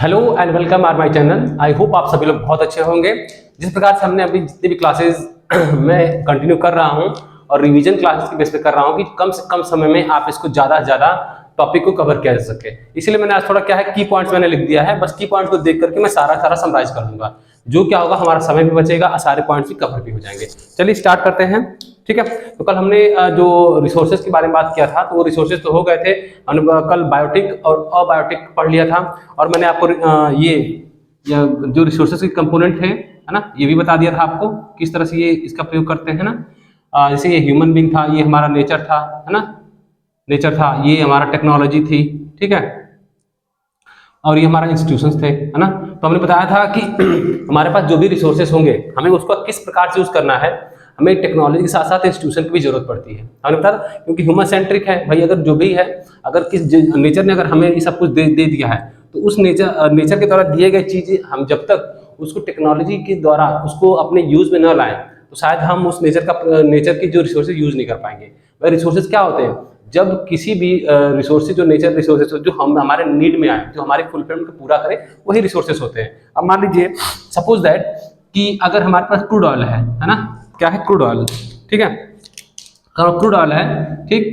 Hello and welcome our my channel. I hope आप सभी लोग बहुत अच्छे होंगे। जिस प्रकार से हमने अभी जितनी भी क्लासेस मैं कंटिन्यू कर रहा हूं और रिवीजन क्लासेस की बेस पे कर रहा हूं कि कम से कम समय में आप इसको ज़्यादा से ज़्यादा टॉपिक को कवर किया जा सके, इसलिए मैंने आज थोड़ा क्या है की पॉइंट्स मैंने लिख दिया है। बस की पॉइंट्स को देख करके मैं सारा समराइज कर दूंगा, जो क्या होगा हमारा समय भी बचेगा और सारे पॉइंट्स भी कवर भी हो जाएंगे। चलिए स्टार्ट करते हैं। ठीक है, तो कल हमने जो रिसोर्सेज के बारे में बात किया था, तो वो रिसोर्सेज तो हो गए थे। हमने कल बायोटिक और अबायोटिक पढ़ लिया था और मैंने आपको ये जो रिसोर्सेज के कंपोनेंट है ना, ये भी बता दिया था आपको किस तरह से ये इसका प्रयोग करते हैं ना। जैसे ये ह्यूमन बींग था, ये हमारा नेचर था, है ना, नेचर था, ये हमारा टेक्नोलॉजी थी। ठीक है, और ये हमारा इंस्टीट्यूशंस थे, है ना। तो हमने बताया था कि हमारे पास जो भी रिसोर्सेज होंगे हमें उसको किस प्रकार से यूज करना है। हमें टेक्नोलॉजी के साथ साथ इंस्टीट्यूशन की भी जरूरत पड़ती है। हमने बताया क्योंकि ह्यूमन सेंट्रिक है भाई, अगर जो भी है, अगर किस नेचर ने अगर हमें ये सब कुछ दे दिया है, तो उस नेचर के द्वारा दिए गए चीजें हम जब तक उसको टेक्नोलॉजी के द्वारा उसको अपने यूज में न लाएं, तो शायद हम उस नेचर की जो रिसोर्सेज यूज नहीं कर पाएंगे। वह रिसोर्सेज क्या होते हैं, जब किसी भी रिसोर्सेज जो नेचर रिसोर्सेज जो हम हमारे नीड में आए, जो हमारे फुलफिलमेंट को पूरा करें, वही रिसोर्सेज होते हैं। अब मान लीजिए सपोज दैट कि अगर हमारे पास क्रूड ऑयल है ना, क्या है क्रूड ऑयल, ठीक है, क्रूड ऑयल है, ठीक,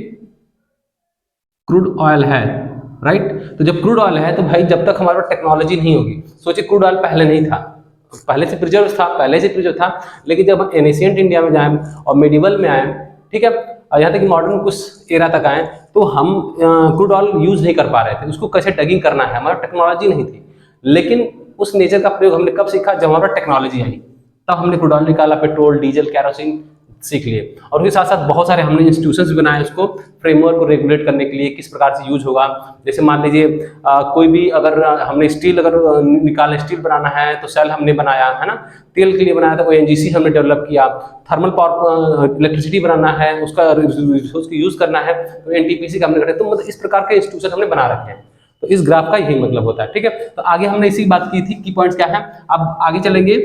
क्रूड ऑयल है, राइट। तो जब क्रूड ऑयल है तो भाई जब तक हमारे पास टेक्नोलॉजी नहीं होगी, सोचिए क्रूड ऑयल पहले नहीं था, पहले से प्रिजर्व था, लेकिन जब हम एनिशियंट इंडिया में जाए और मेडिवल में आए, ठीक है, और यहाँ तक कि मॉडर्न कुछ एरा तक आए, तो हम क्रूड ऑयल यूज नहीं कर पा रहे थे, उसको कैसे डगिंग करना है, हमारा टेक्नोलॉजी नहीं थी। लेकिन उस नेचर का प्रयोग हमने कब सीखा, जब हमारा टेक्नोलॉजी आई, तब हमने क्रूड ऑयल निकाला, पेट्रोल, डीजल, केरोसिन सीख लिए। और उसके साथ साथ बहुत सारे हमने इंस्टीट्यूशंस बनाए उसको फ्रेमवर्क को रेगुलेट करने के लिए, किस प्रकार से यूज होगा। जैसे मान लीजिए कोई भी अगर हमने स्टील अगर निकाले, स्टील बनाना है तो सेल हमने बनाया, है ना, तेल के लिए बनाया था ONGC हमने डेवलप किया, थर्मल पावर इलेक्ट्रिसिटी बनाना है, उसका रिसोर्स को यूज करना है तो NTPC का हमने गठित, तो मतलब इस प्रकार के इंस्टीट्यूशन हमने बना रखे हैं। तो इस ग्राफ का यही मतलब होता है। ठीक है, तो आगे हमने इसी बात की थी, की पॉइंट्स क्या है। अब आगे चलेंगे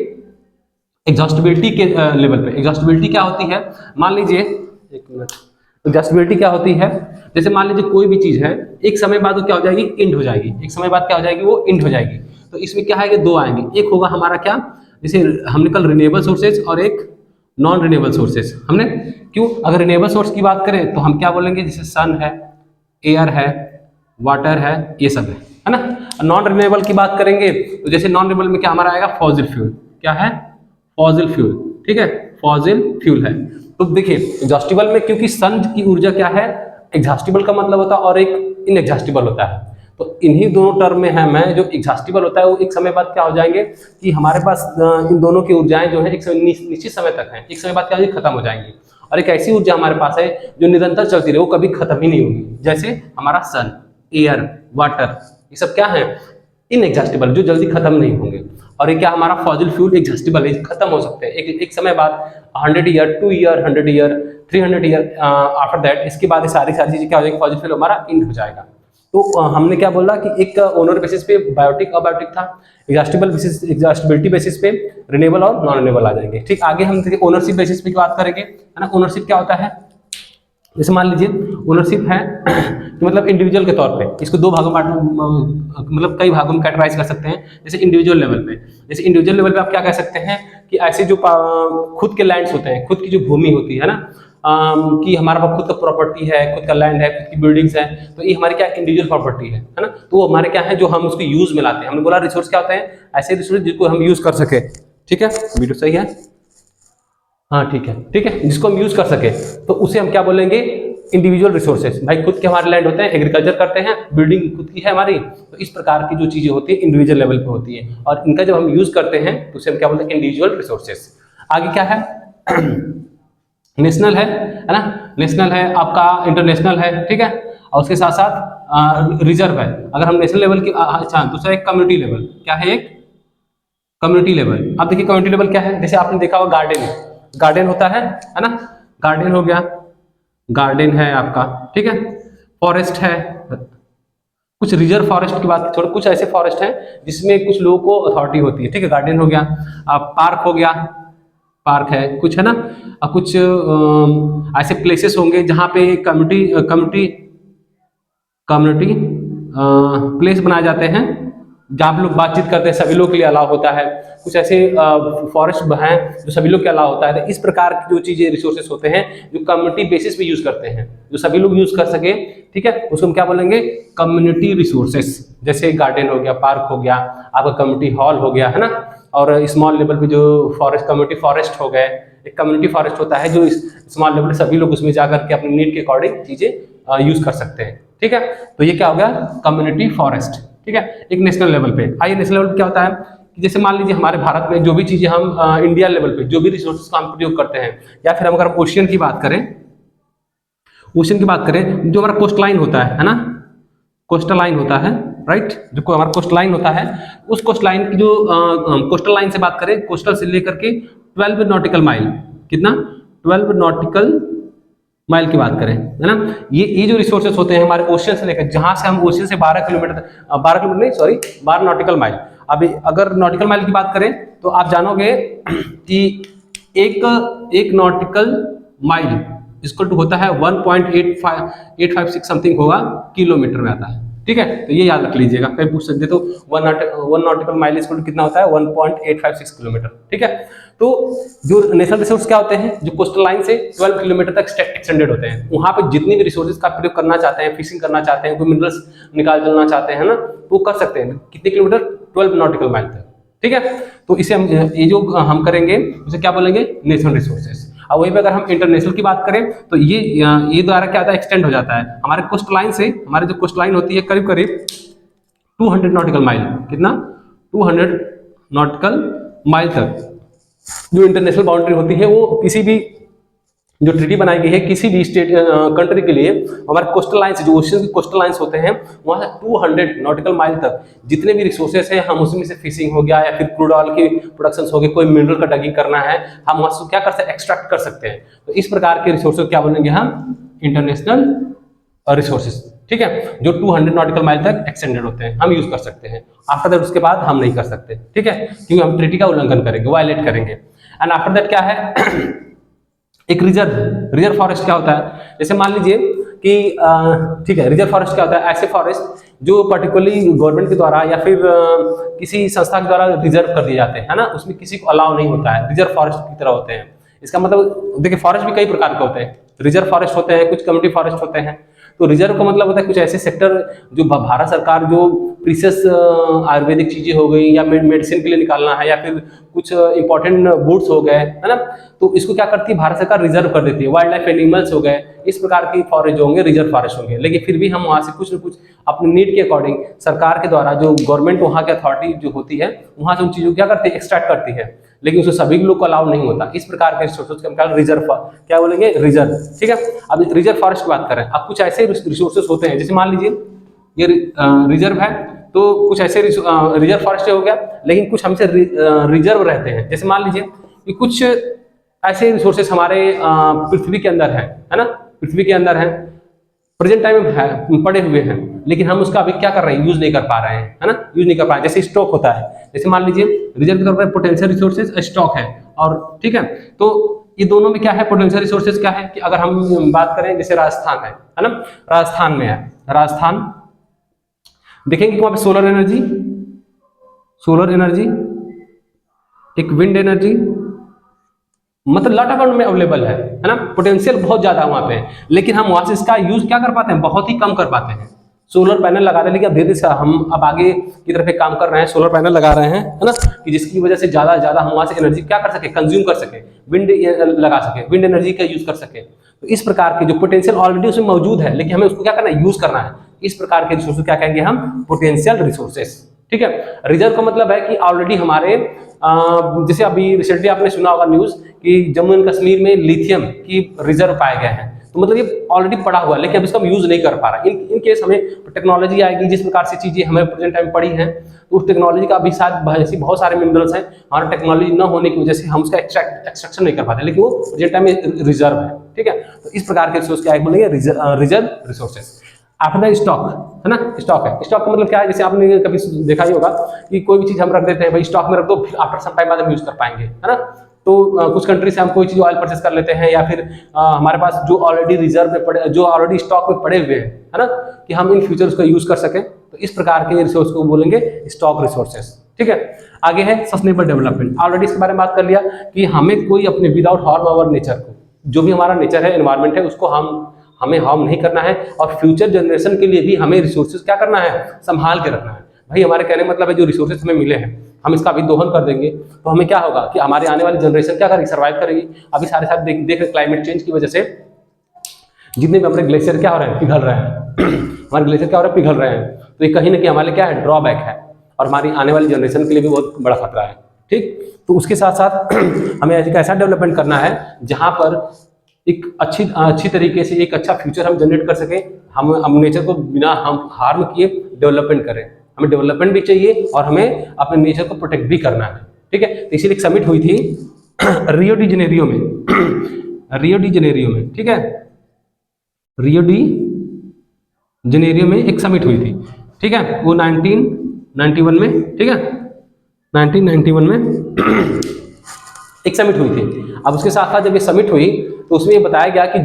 एग्जॉस्टिबिलिटी के लेवल पे। एग्जॉस्टिबिलिटी क्या होती है, मान लीजिए, एक मिनट, एग्जॉस्टिबिलिटी क्या होती है, जैसे मान लीजिए कोई भी चीज है, एक समय बाद वो क्या हो जाएगी, इंड हो जाएगी, एक समय बाद क्या हो जाएगी, वो इंड हो जाएगी। तो इसमें क्या है कि दो आएंगे, एक होगा हमारा क्या, जैसे हमने कल रिन्यूएबल सोर्सेज और एक नॉन रिन्यूएबल सोर्सेज हमने, क्यों, अगर रिन्यूएबल सोर्स की बात करें तो हम क्या बोलेंगे, जैसे सन है, एयर है, वाटर है, ये सब है ना। नॉन रिन्यूएबल की बात करेंगे तो जैसे नॉन रिन्यूएबल में क्या हमारा आएगा, फॉसिल फ्यूल, क्या है, फॉसिल फ्यूल, ठीक है, फॉसिल फ्यूल है। तो देखिए एग्जॉस्टिबल में, क्योंकि सन की ऊर्जा क्या है, एग्जॉस्टिबल का मतलब होता है और एक इनएग्जॉस्टिबल होता है, तो इन्हीं दोनों टर्म में है मैं, जो एग्जॉस्टिबल होता है वो एक समय बाद क्या हो जाएंगे कि हमारे पास इन दोनों की ऊर्जाएं जो है एक निश्चित समय तक है, एक समय बाद क्या खत्म हो जाएंगी। और एक ऐसी ऊर्जा हमारे पास है जो निरंतर चलती रहे, वो कभी खत्म ही नहीं होगी, जैसे हमारा सन, एयर, वाटर, ये सब क्या है, इनएग्जॉस्टिबल, जो जल्दी खत्म नहीं होंगे। और ये क्या हमारा फॉसिल फ्यूल एग्जॉस्टिबल है, खत्म हो सकते हैं एक समय बाद, 100 year, 2 year, 100 year, 300 year after that, इसके बाद ये सारी चीजें क्या हो जाएगी, फॉसिल फ्यूल हमारा इंड हो जाएगा। तो हमने क्या बोला कि एक ओनर बेसिस पे बायोटिक अबायोटिक था, एग्जॉस्टिबल बेसिस, एग्जॉस्टिबिलिटी बेसिस पे रिन्यूएबल और नॉन रिन्यूएबल आ जाएंगे। ठीक, आगे हम ओनरशिप बेसिस पे बात करेंगे, है ना। ओनरशिप क्या होता है, जैसे मान लीजिए ओनरशिप है तो मतलब इंडिविजुअल के तौर पे, इसको दो भागों में मतलब कई भागों में कैटेगराइज कर सकते हैं। जैसे इंडिविजुअल लेवल पे, जैसे इंडिविजुअल लेवल पे आप क्या कह सकते हैं कि ऐसे जो खुद के लैंड्स होते हैं, खुद की जो भूमि होती है ना, कि हमारा पास खुद का प्रॉपर्टी है, खुद का लैंड है, खुद की बिल्डिंग्स है, तो ये हमारी क्या इंडिविजुअल प्रॉपर्टी है ना। तो वो हमारे क्या है, जो हम उसको यूज में लाते हैं। हमने बोला रिसोर्स क्या होता है, ऐसे रिसोर्स जिसको हम यूज कर सके। ठीक है, वीडियो सही है, हाँ ठीक है, ठीक है, जिसको हम यूज कर सके, तो उसे हम क्या बोलेंगे, इंडिविजुअल रिसोर्सेज। भाई खुद के हमारे लैंड होते हैं, एग्रीकल्चर करते हैं, बिल्डिंग खुद की है हमारी, तो इस प्रकार की जो चीजें होती है इंडिविजुअल लेवल पे होती है, और इनका जब हम यूज करते हैं तो उसे हम क्या बोलते हैं, इंडिविजुअल रिसोर्सेज। आगे क्या है, नेशनल है ना, नेशनल है आपका, इंटरनेशनल है, ठीक है, और उसके साथ साथ रिजर्व है। अगर हम नेशनल लेवल की, अच्छा, दूसरा एक कम्युनिटी लेवल, क्या है, एक कम्युनिटी लेवल। अब देखिए कम्युनिटी लेवल क्या है, जैसे आपने देखा होगा गार्डन, गार्डन होता है ना, गार्डन हो गया, गार्डन है आपका, ठीक है, फॉरेस्ट है, कुछ रिजर्व फॉरेस्ट की बात छोड़, कुछ ऐसे फॉरेस्ट हैं जिसमें कुछ लोगों को अथॉरिटी होती है, ठीक है, गार्डन हो गया। पार्क हो गया, पार्क है कुछ, है ना, कुछ ऐसे प्लेसेस होंगे जहाँ पे कम्युनिटी कम्युनिटी कम्युनिटी प्लेस बनाए जाते हैं, जहाँ आप लोग बातचीत करते हैं सभी लोग के लिए अलाउ होता है, कुछ ऐसे फॉरेस्ट हैं जो सभी लोग के अलाउ होता है। तो इस प्रकार की जो चीजें रिसोर्सेस होते हैं जो कम्युनिटी बेसिस पे यूज करते हैं, जो सभी लोग यूज कर सके, ठीक है, उसको हम क्या बोलेंगे, कम्युनिटी रिसोर्सेस। जैसे गार्डन हो गया, पार्क हो गया, आपका कम्युनिटी हॉल हो गया, है ना, और स्मॉल लेवल पे जो फॉरेस्ट, कम्युनिटी फॉरेस्ट हो गए। एक कम्युनिटी फॉरेस्ट होता है जो स्मॉल लेवल पे सभी लोग उसमें जाकर के अपनी नीड के अकॉर्डिंग चीजें यूज कर सकते हैं, ठीक है। तो ये क्या हो गया, कम्युनिटी फॉरेस्ट, ठीक है। एक नेशनल लेवल पे आइए, नेशनल लेवल पे क्या होता है कि जैसे मान लीजिए हमारे भारत में जो भी चीजें हम इंडिया लेवल पे जो भी रिसोर्सेज का हम प्रयोग करते हैं, या फिर हम अगर ओशियन की बात करें, ओशियन की बात करें, जो हमारा कोस्ट लाइन होता है ना, कोस्टल लाइन होता है, राइट, जो हमारा कोस्ट लाइन होता है, उस कोस्ट लाइन की जो कोस्टल लाइन से बात करें, कोस्टल से लेकर के 12 नॉटिकल माइल, कितना, 12 नॉटिकल माइल की बात करें, है ना, ये जो रिसोर्सेस होते हैं हमारे ओशियन से लेकर, जहां से हम ओशियन से 12 किलोमीटर, 12 किलोमीटर नहीं, सॉरी, 12 नॉटिकल माइल। अभी अगर नॉटिकल माइल की बात करें तो आप जानोगे कि एक नॉटिकल माइल इसको टू होता है 1.856 समथिंग होगा, किलोमीटर में आता है, ठीक है। तो ये याद रख लीजिएगा, कहीं पूछ सकते तो 1 नॉटिकल माइल इसको कितना होता है, 1.856 किलोमीटर, ठीक है। तो जो नेशनल रिसोर्स क्या होते हैं, जो कोस्टल लाइन से 12 किलोमीटर तक एक्सटेंडेड होते हैं, वहां पे जितनी भी रिसोर्सेज का प्रयोग करना चाहते हैं, फिशिंग करना चाहते हैं, कोई मिनरल्स निकालना चाहते हैं ना, तो वो कर सकते हैं, कितने किलोमीटर, 12 नॉटिकल माइल तक, ठीक है। तो इसे हम, ये जो हम करेंगे उसे क्या बोलेंगे, नेशनल रिसोर्सेज। और वहीं पे अगर हम इंटरनेशनल की बात करें तो ये द्वारा क्या होता है, एक्सटेंड हो जाता है हमारे कोस्ट लाइन से, हमारे जो कोस्ट लाइन होती है करीब करीब 200 नॉटिकल माइल, कितना, 200 नॉटिकल माइल तक जो इंटरनेशनल बाउंड्री होती है, वो किसी भी जो ट्रीटी बनाई गई है किसी भी स्टेट कंट्री के लिए, हमारे कोस्टल लाइन से, जो ओशियन की कोस्टल लाइंस होते हैं, वहां से 200 नॉटिकल माइल तक जितने भी रिसोर्सेस हैं, हम उसमें से फिशिंग हो गया या फिर क्रूड ऑयल की प्रोडक्शन हो गए, कोई मिनरल का डगिंग करना है, हम वहां से क्या कर सकते हैं, एक्सट्रैक्ट कर सकते हैं। तो इस प्रकार के रिसोर्सेज क्या बोलेंगे हम, इंटरनेशनल रिसोर्सेज, ठीक है, जो 200 नॉटिकल माइल तक एक्सटेंडेड होते हैं, हम यूज कर सकते हैं। आफ्टर दैट उसके बाद हम नहीं कर सकते, ठीक है, क्योंकि हम ट्रीटी का उल्लंघन करेंगे, वायलेट करेंगे। एंड आफ्टर दैट क्या है एक रिजर्व फॉरेस्ट क्या होता है, जैसे मान लीजिए कि ठीक है, रिजर्व फॉरेस्ट क्या होता है, ऐसे फॉरेस्ट जो पर्टिकुलरली गवर्नमेंट के द्वारा या फिर किसी संस्था के द्वारा रिजर्व कर दिए जाते हैं, है ना, उसमें किसी को अलाउ नहीं होता है, रिजर्व फॉरेस्ट की तरह होते हैं। इसका मतलब देखिए, फॉरेस्ट भी कई प्रकार के होते हैं, रिजर्व फॉरेस्ट होते हैं, कुछ कम्युनिटी फॉरेस्ट होते हैं। तो रिजर्व का मतलब होता है कुछ ऐसे सेक्टर जो भारत सरकार जो प्रीशियस आयुर्वेदिक चीजें हो गई या मेडिसिन के लिए निकालना है, या फिर कुछ इंपॉर्टेंट गुड्स हो गए, है ना, तो इसको क्या करती है भारत सरकार, रिजर्व कर देती है। वाइल्ड लाइफ एनिमल्स हो गए, इस प्रकार की फॉरेस्ट जो होंगे रिजर्व फॉरेस्ट होंगे। लेकिन फिर भी हम वहां से कुछ न कुछ अपनी नीड के अकॉर्डिंग सरकार के द्वारा, जो गवर्नमेंट वहां की अथॉरिटी जो होती है, वहां से उन चीजों को क्या करती है, एक्सट्रैक्ट करती है, लेकिन उसको सभी लोग को अलाउ नहीं होता। इस प्रकार के रिसोर्सेज को हम रिजर्व, क्या बोलेंगे, रिजर्व, ठीक है। अब रिजर्व फॉरेस्ट की बात करें, अब कुछ ऐसे रिसोर्सेज होते हैं, जैसे मान लीजिए ये रिजर्व है, तो कुछ ऐसे रिजर्व फॉरेस्ट हो गया, लेकिन कुछ हमसे रिजर्व रहते हैं। जैसे मान लीजिए कि कुछ ऐसे रिसोर्सेज हमारे पृथ्वी के अंदर है ना, पृथ्वी के अंदर है, प्रेजेंट टाइम में है, पड़े हुए हैं, लेकिन हम उसका अभी क्या कर रहे हैं, यूज नहीं कर पा रहे हैं, है ना, यूज नहीं कर पा रहे हैं। जैसे स्टॉक होता है, जैसे मान लीजिए रिजर्व के तौर पर पोटेंशियल रिसोर्सेज स्टॉक है, और ठीक है, तो ये दोनों में क्या है, पोटेंशियल रिसोर्सेज क्या है कि अगर हम बात करें, जैसे राजस्थान है ना, राजस्थान में है, राजस्थान देखेंगे कि वहां पे सोलर एनर्जी, एक विंड एनर्जी, मतलब लॉट ऑफ में अवेलेबल है ना, पोटेंशियल बहुत ज्यादा वहां पे, लेकिन हम वहां से इसका यूज क्या कर पाते हैं, बहुत ही कम कर पाते हैं। सोलर पैनल लगा रहे हैं, लेकिन अब धीरे धीरे हम अब आगे की तरफ एक काम कर रहे हैं, सोलर पैनल लगा रहे हैं, है ना, कि जिसकी वजह से ज्यादा ज्यादा हम वहां से एनर्जी क्या कर सके, कंज्यूम कर सके, विंड लगा सके, विंड एनर्जी का यूज कर सके। तो इस प्रकार के जो पोटेंशियल ऑलरेडी उसमें मौजूद है, लेकिन हमें उसको क्या करना है, यूज करना है। इस प्रकार के रिसोर्सेज क्या कहेंगे हम, पोटेंशियल रिसोर्सेज, ठीक है। रिजर्व का मतलब है कि ऑलरेडी हमारे जैसे अभी रिसेंटली आपने सुना होगा न्यूज कि जम्मू एंड कश्मीर में लिथियम की रिजर्व पाए गए हैं, तो मतलब ये ऑलरेडी पड़ा हुआ है, लेकिन अब इसको हम यूज नहीं कर पा रहे। इन केस हमें टेक्नोलॉजी आएगी, जिस प्रकार से चीजें हमें प्रेजेंट टाइम पड़ी हैं, तो उस टेक्नोलॉजी का अभी शायद ऐसी बहुत सारे मिनरल्स हैं, हमारा टेक्नोलॉजी न होने की वजह से हम उसका एक्सट्रैक्शन नहीं कर पाते, लेकिन वो प्रेजेंट टाइम में रिजर्व है, ठीक है। तो इस प्रकार के रिसोर्स क्या बोलेंगे, reserve resources. After the stock, है ना, स्टॉक है, स्टॉक का मतलब क्या है, जैसे आपने कभी देखा ही होगा कि कोई भी चीज हम रख देते हैं, भाई स्टॉक में रख दो, फिर आफ्टर सम टाइम बाद हम यूज कर पाएंगे, है ना। तो कुछ कंट्री से हम कोई चीज ऑयल परचेस कर लेते हैं, या फिर हमारे पास जो ऑलरेडी रिजर्व में पड़े, जो ऑलरेडी स्टॉक में पड़े हुए हैं, है ना, कि हम इन फ्यूचर उसका यूज कर सकें, तो इस प्रकार के रिसोर्स को बोलेंगे स्टॉक रिसोर्सेस। ठीक है, आगे है सस्टेनेबल डेवलपमेंट। ऑलरेडी इसके बारे में बात कर लिया कि हमें कोई अपने विदाउट हार्म आवर नेचर को, जो भी हमारा नेचर है, एनवायरमेंट है, उसको हमें हार्म नहीं करना है और फ्यूचर जनरेशन के लिए भी हमें रिसोर्सेज क्या करना है, संभाल के रखना है। भाई हमारे कहने मतलब है जो रिसोर्सेज हमें मिले हैं हम इसका अभी दोहन कर देंगे तो हमें क्या होगा कि हमारे आने वाली जनरेशन क्या करेगी, सर्वाइव करेगी। अभी सारे साथ देख रहे क्लाइमेट चेंज की वजह से जितने भी हमारे ग्लेशियर क्या हो रहे हैं, पिघल रहे हैं हमारे ग्लेशियर क्या हो रहे हैं, पिघल रहे हैं। तो ये कहीं ना कहीं हमारे लिए क्या है, ड्रॉबैक है और हमारी आने वाली जनरेशन के लिए भी बहुत बड़ा खतरा है। ठीक, तो उसके साथ साथ हमें एक ऐसा डेवलपमेंट करना है जहां पर एक अच्छी तरीके से एक अच्छा फ्यूचर हम जनरेट कर सकें। हम नेचर को बिना हम हार्म किए डेवलपमेंट करें। हमें डेवलपमेंट भी चाहिए और हमें अपने नेचर को प्रोटेक्ट भी करना है। ठीक है, तो इसीलिए एक समिट हुई थी रियो डी जेनेरियो में रियो डी जेनेरियो में। ठीक है, रियो डी जेनेरियो में एक समिट हुई थी। ठीक है, वो 1991 में, ठीक है 1991 में एक समिट हुई थी। अब उसके साथ साथ जब ये समिट हुई तो उसमें ये बताया गया कि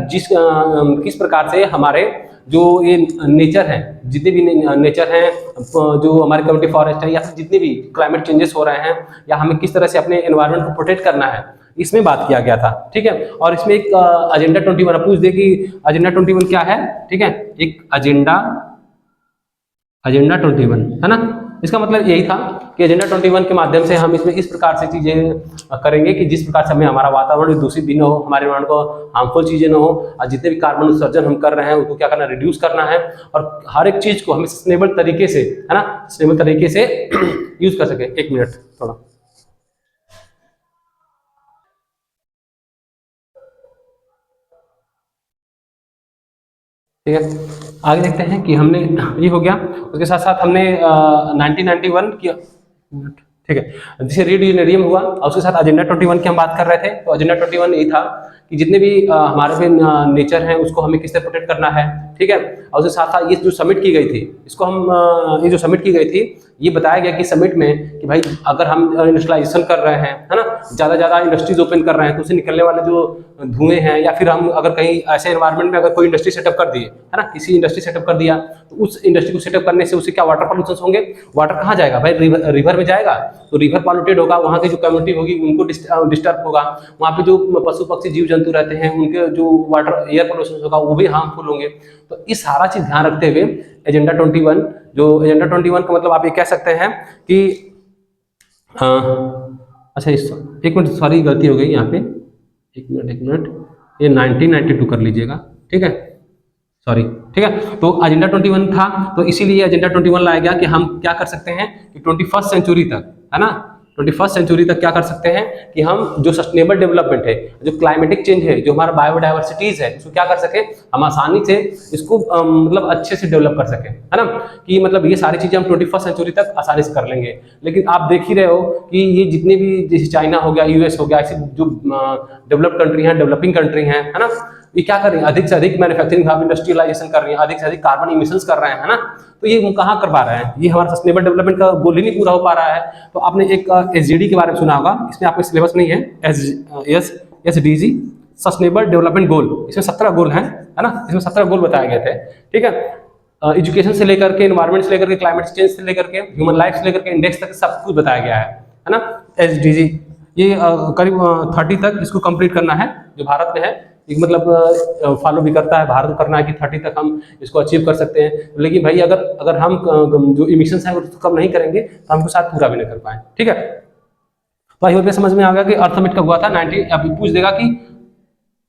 किस प्रकार से हमारे जो ये नेचर है, जितने भी नेचर हैं, जो हमारे कम्युनिटी फॉरेस्ट है या फिर जितने भी क्लाइमेट चेंजेस हो रहे हैं, या हमें किस तरह से अपने एनवायरनमेंट को प्रोटेक्ट करना है, इसमें बात किया गया था। ठीक है, और इसमें एक एजेंडा 21 पूछ दे कि एजेंडा 21 क्या है। ठीक है, एक एजेंडा 21 है ना। इसका मतलब यही था कि एजेंडा 21 के माध्यम से हम इसमें इस प्रकार से चीजें करेंगे कि जिस प्रकार से हमें हमारा वातावरण दूषित भी न हो, हमारे वातावरण को हार्मफुल चीजें न हो, और जितने भी कार्बन उत्सर्जन हम कर रहे हैं उसको क्या करना है, रिड्यूस करना है, और हर एक चीज को हमें सस्टेनेबल तरीके से, है ना, सस्टेनेबल तरीके से यूज कर सके। एक मिनट थोड़ा, ठीक है, आगे देखते हैं कि हमने ये हो गया। उसके साथ साथ हमने 1991 की, ठीक है, जैसे रीडिनेरियम हुआ और उसके साथ एजेंडा 21 की हम बात कर रहे थे। तो एजेंडा 21 यही था कि जितने भी हमारे पे नेचर हैं उसको हमें किस तरह प्रोटेक्ट करना है। ठीक है, और उसके साथ साथ ये जो समिट की गई थी, इसको हम ये जो समिट की गई थी, ये बताया गया कि समिट में कि भाई अगर हम इंडस्ट्रियलाइजेशन कर रहे हैं, है ना, ज़्यादा इंडस्ट्रीज ओपन कर रहे हैं, तो उससे निकलने वाले जो धुएं हैं, या फिर हम अगर कहीं ऐसे एनवायरनमेंट में अगर कोई इंडस्ट्री सेटअप कर दिए, है ना, किसी इंडस्ट्री सेटअप कर दिया, तो उस इंडस्ट्री को सेटअप करने से उससे क्या वाटर पॉल्यूशन होंगे। वाटर कहाँ जाएगा भाई, रिवर में जाएगा, तो रिवर पॉल्यूटेड होगा, वहाँ की जो कम्युनिटी होगी उनको डिस्टर्ब होगा, वहाँ पे जो पशु पक्षी जीव जंतु रहते हैं उनके जो वाटर एयर पोल्यूशन होगा वो भी हार्मफुल होंगे। तो इस सारा चीज ध्यान रखते हुए एजेंडा 21, जो एजेंडा 21 का मतलब आप ये कह सकते हैं कि अच्छा एक मिनट, सॉरी गलती हो गई यहाँ पे, एक मिनट, ये 1992 कर लीजिएगा। ठीक है, सॉरी। ठीक है, तो एजेंडा 21 था, तो इसीलिए एजेंडा 21 लाया गया कि हम क्या कर सकते हैं कि 21st सेंचुरी तक, है ना, 21st सेंचुरी तक क्या कर सकते हैं कि हम जो सस्टेनेबल डेवलपमेंट है, जो क्लाइमेटिक चेंज है, जो हमारा बायोडाइवर्सिटीज है, उसको क्या कर सके, हम आसानी से इसको मतलब अच्छे से डेवलप कर सके, है ना, कि मतलब ये सारी चीजें हम 21st सेंचुरी तक आसानी से कर लेंगे। लेकिन आप देख ही रहे हो कि ये जितने भी, जैसे चाइना हो गया, यूएस हो गया, ऐसी जो डेवलप्ड कंट्री हैं, डेवलपिंग कंट्री हैं, है ना, ये क्या कर रही है, अधिक से अधिक मैन्युफैक्चरिंग, इंडस्ट्रियलाइजेशन कर रही है, अधिक से अधिक कार्बन इमिशंस कर रहे हैं, है ना। तो ये कहाँ कर पा रहे हैं, ये हमारा सस्टेनेबल डेवलपमेंट का गोल ही नहीं पूरा हो पा रहा है। तो आपने एक एसडीजी के बारे में सुना होगा, इसमें आपको सिलेबस नहीं है, एसडीजी सस्टेनेबल डेवलपमेंट गोल, इसमें 17 गोल हैं, है ना, इसमें 17 गोल बताए गए थे। ठीक है, एजुकेशन से लेकर के, एनवायरमेंट से लेकर के, क्लाइमेट चेंज से लेकर के, ह्यूमन लाइफ से लेकर के इंडेक्स तक सब कुछ बताया गया है ना। एसडीजी ये करीब 30 तक इसको कंप्लीट करना है, जो भारत में है, एक मतलब फॉलो भी करता है, भारत करना है कि 30 तक हम इसको अचीव कर सकते हैं। लेकिन भाई अगर हम जो इमिशंस हैं उसको कम नहीं करेंगे तो हमको साथ पूरा भी नहीं कर पाए। ठीक है, तो आई होप ये समझ में आ गया कि अर्थ समिट कब हुआ था। 90 अभी पूछ देगा कि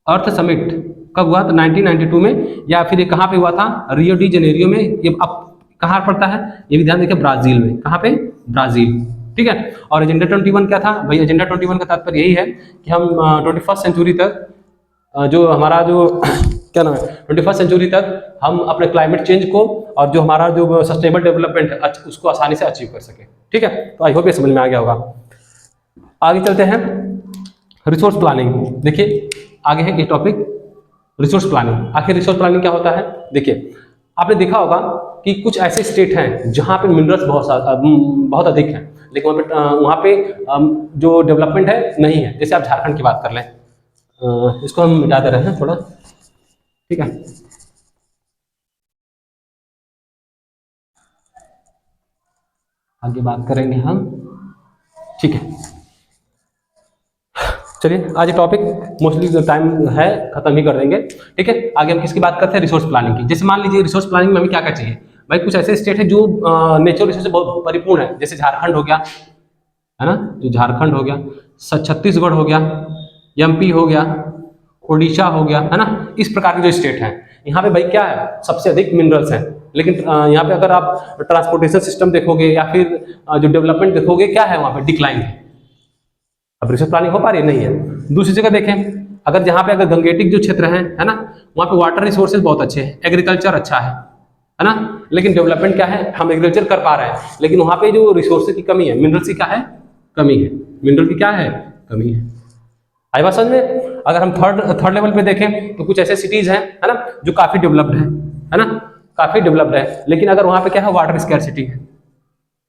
अर्थ समिट कब हुआ, तो 1992 में, या फिर ये कहाँ पे हुआ था, रियो डी जेनेरियो में। ये अब कहाँ पड़ता है, ये भी ध्यान देखिए, ब्राजील में। कहाँ पे, ब्राजील। ठीक है, और एजेंडा 21 क्या था भाई, एजेंडा 21 का तात्पर्य यही है कि हम 21st सेंचुरी तक जो हमारा जो क्या नाम है, 21st सेंचुरी तक हम अपने क्लाइमेट चेंज को और जो हमारा जो सस्टेनेबल डेवलपमेंट है उसको आसानी से अचीव कर सके। ठीक है, तो आई होप ये समझ में आ गया होगा। आगे चलते हैं, रिसोर्स प्लानिंग। देखिए आगे है ये टॉपिक, रिसोर्स प्लानिंग। आखिर रिसोर्स प्लानिंग क्या होता है, देखिए आपने देखा होगा कि कुछ ऐसे स्टेट हैं जहाँ पे मिनरल्स बहुत अधिक हैं, लेकिन वहाँ पे जो डेवलपमेंट है नहीं है। जैसे आप झारखंड की बात कर लें, इसको हम मिटा दे रहे हैं थोड़ा, ठीक है। आगे बात करेंगे हम, ठीक है। चलिए आज टॉपिक मोस्टली जो टाइम है खत्म ही कर देंगे, ठीक है। आगे हम किसकी बात करते हैं, रिसोर्स प्लानिंग की। जैसे मान लीजिए रिसोर्स प्लानिंग में हमें क्या क्या चाहिए भाई, कुछ ऐसे स्टेट है जो नेचुरल रिसोर्स से बहुत परिपूर्ण है, जैसे झारखंड हो गया, है ना, जो झारखंड हो गया, छत्तीसगढ़ हो गया, एमपी हो गया, उड़ीसा हो गया, है ना। इस प्रकार के जो स्टेट हैं, यहाँ पे भाई क्या है, सबसे अधिक मिनरल्स हैं। लेकिन यहाँ पे अगर आप ट्रांसपोर्टेशन सिस्टम देखोगे या फिर जो डेवलपमेंट देखोगे, क्या है वहाँ पे, डिक्लाइन है। अब रिसोर्स प्लानिंग हो पा रही है, नहीं है। दूसरी जगह देखें, अगर जहाँ पे अगर गंगेटिक जो क्षेत्र है ना, वहाँ पे वाटर रिसोर्सेज बहुत अच्छे हैं, एग्रीकल्चर अच्छा है ना। लेकिन डेवलपमेंट क्या है, हम एग्रीकल्चर कर पा रहे हैं, लेकिन वहाँ पे जो रिसोर्सेज की कमी है, मिनरल्स की क्या है, कमी है, मिनरल की क्या है, कमी है। आई बात समझ में। अगर हम थर्ड लेवल पे देखें तो कुछ ऐसे सिटीज हैं, है ना, जो काफी डेवलप्ड है ना, काफी डेवलप्ड है, लेकिन अगर वहाँ पे क्या है, वाटर स्कैरसिटी है,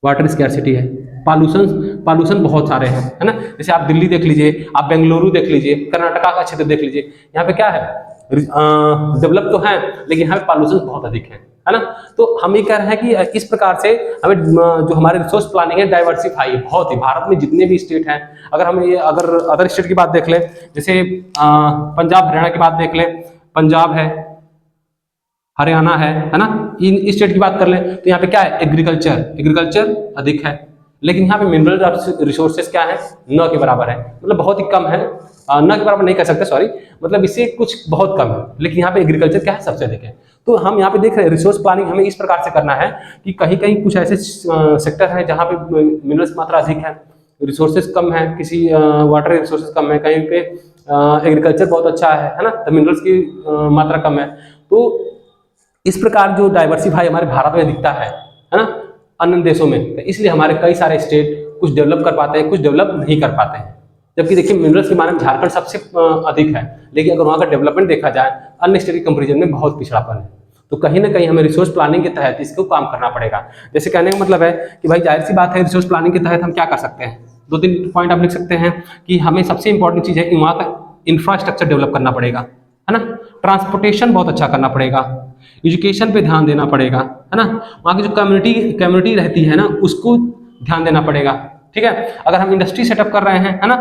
वाटर स्कैरसिटी है, पॉल्यूशन बहुत सारे हैं, है ना। जैसे आप दिल्ली देख लीजिए, आप बेंगलुरु देख लीजिए, कर्नाटका का क्षेत्र देख लीजिए, यहाँ पे क्या है, डेवलप तो है लेकिन यहाँ पे पॉल्यूशन बहुत अधिक है ना। तो हम ये कह रहे हैं कि इस प्रकार से हमें जो हमारे रिसोर्स प्लानिंग है डाइवर्सिफाई बहुत ही, भारत में जितने भी स्टेट हैं, अगर हम ये अगर अदर स्टेट की बात देख लें, जैसे पंजाब हरियाणा की बात देख लें, पंजाब है, हरियाणा है ना, इन स्टेट की बात कर लें तो यहाँ पे क्या है, एग्रीकल्चर अधिक है, लेकिन यहाँ पे मिनरल रिसोर्सेज क्या है, न के बराबर है, मतलब बहुत ही कम है। न के बराबर नहीं कह सकते, सॉरी, मतलब इससे कुछ बहुत कम है, लेकिन यहाँ पे एग्रीकल्चर क्या है, सबसे अधिक है। तो हम यहाँ पे देख रहे हैं रिसोर्स प्लानिंग हमें इस प्रकार से करना है कि कहीं कहीं कुछ ऐसे सेक्टर है जहाँ पे मिनरल्स की मात्रा अधिक है, रिसोर्सेज कम है, किसी वाटर रिसोर्सेज कम है, कहीं पे एग्रीकल्चर बहुत अच्छा है ना, तो मिनरल्स की मात्रा कम है। तो इस प्रकार जो डाइवर्सिफाई हमारे भारत में दिखता है ना, अन्य देशों में, तो इसलिए हमारे कई सारे स्टेट कुछ डेवलप कर पाते हैं, कुछ डेवलप नहीं कर पाते हैं। जबकि देखिए मिनरल्स के मामले में झारखंड सबसे अधिक है, लेकिन अगर वहाँ का डेवलपमेंट देखा जाए अन्य स्टेट के कंपेरिजन में बहुत पिछड़ापन है। तो कहीं ना कहीं हमें रिसोर्स प्लानिंग के तहत इसको काम करना पड़ेगा। जैसे कहने का मतलब है कि भाई जाहिर सी बात है, रिसोर्स प्लानिंग के तहत हम क्या कर सकते हैं, दो तीन पॉइंट आप लिख सकते हैं कि हमें सबसे इंपॉर्टेंट चीज़ है कि वहाँ का इंफ्रास्ट्रक्चर डेवलप करना पड़ेगा, है ना, ट्रांसपोर्टेशन बहुत अच्छा करना पड़ेगा, एजुकेशन पे ध्यान देना पड़ेगा, है ना, वहाँ की जो कम्युनिटी रहती है ना, उसको ध्यान देना पड़ेगा, ठीक है। अगर हम इंडस्ट्री सेटअप कर रहे हैं, है ना,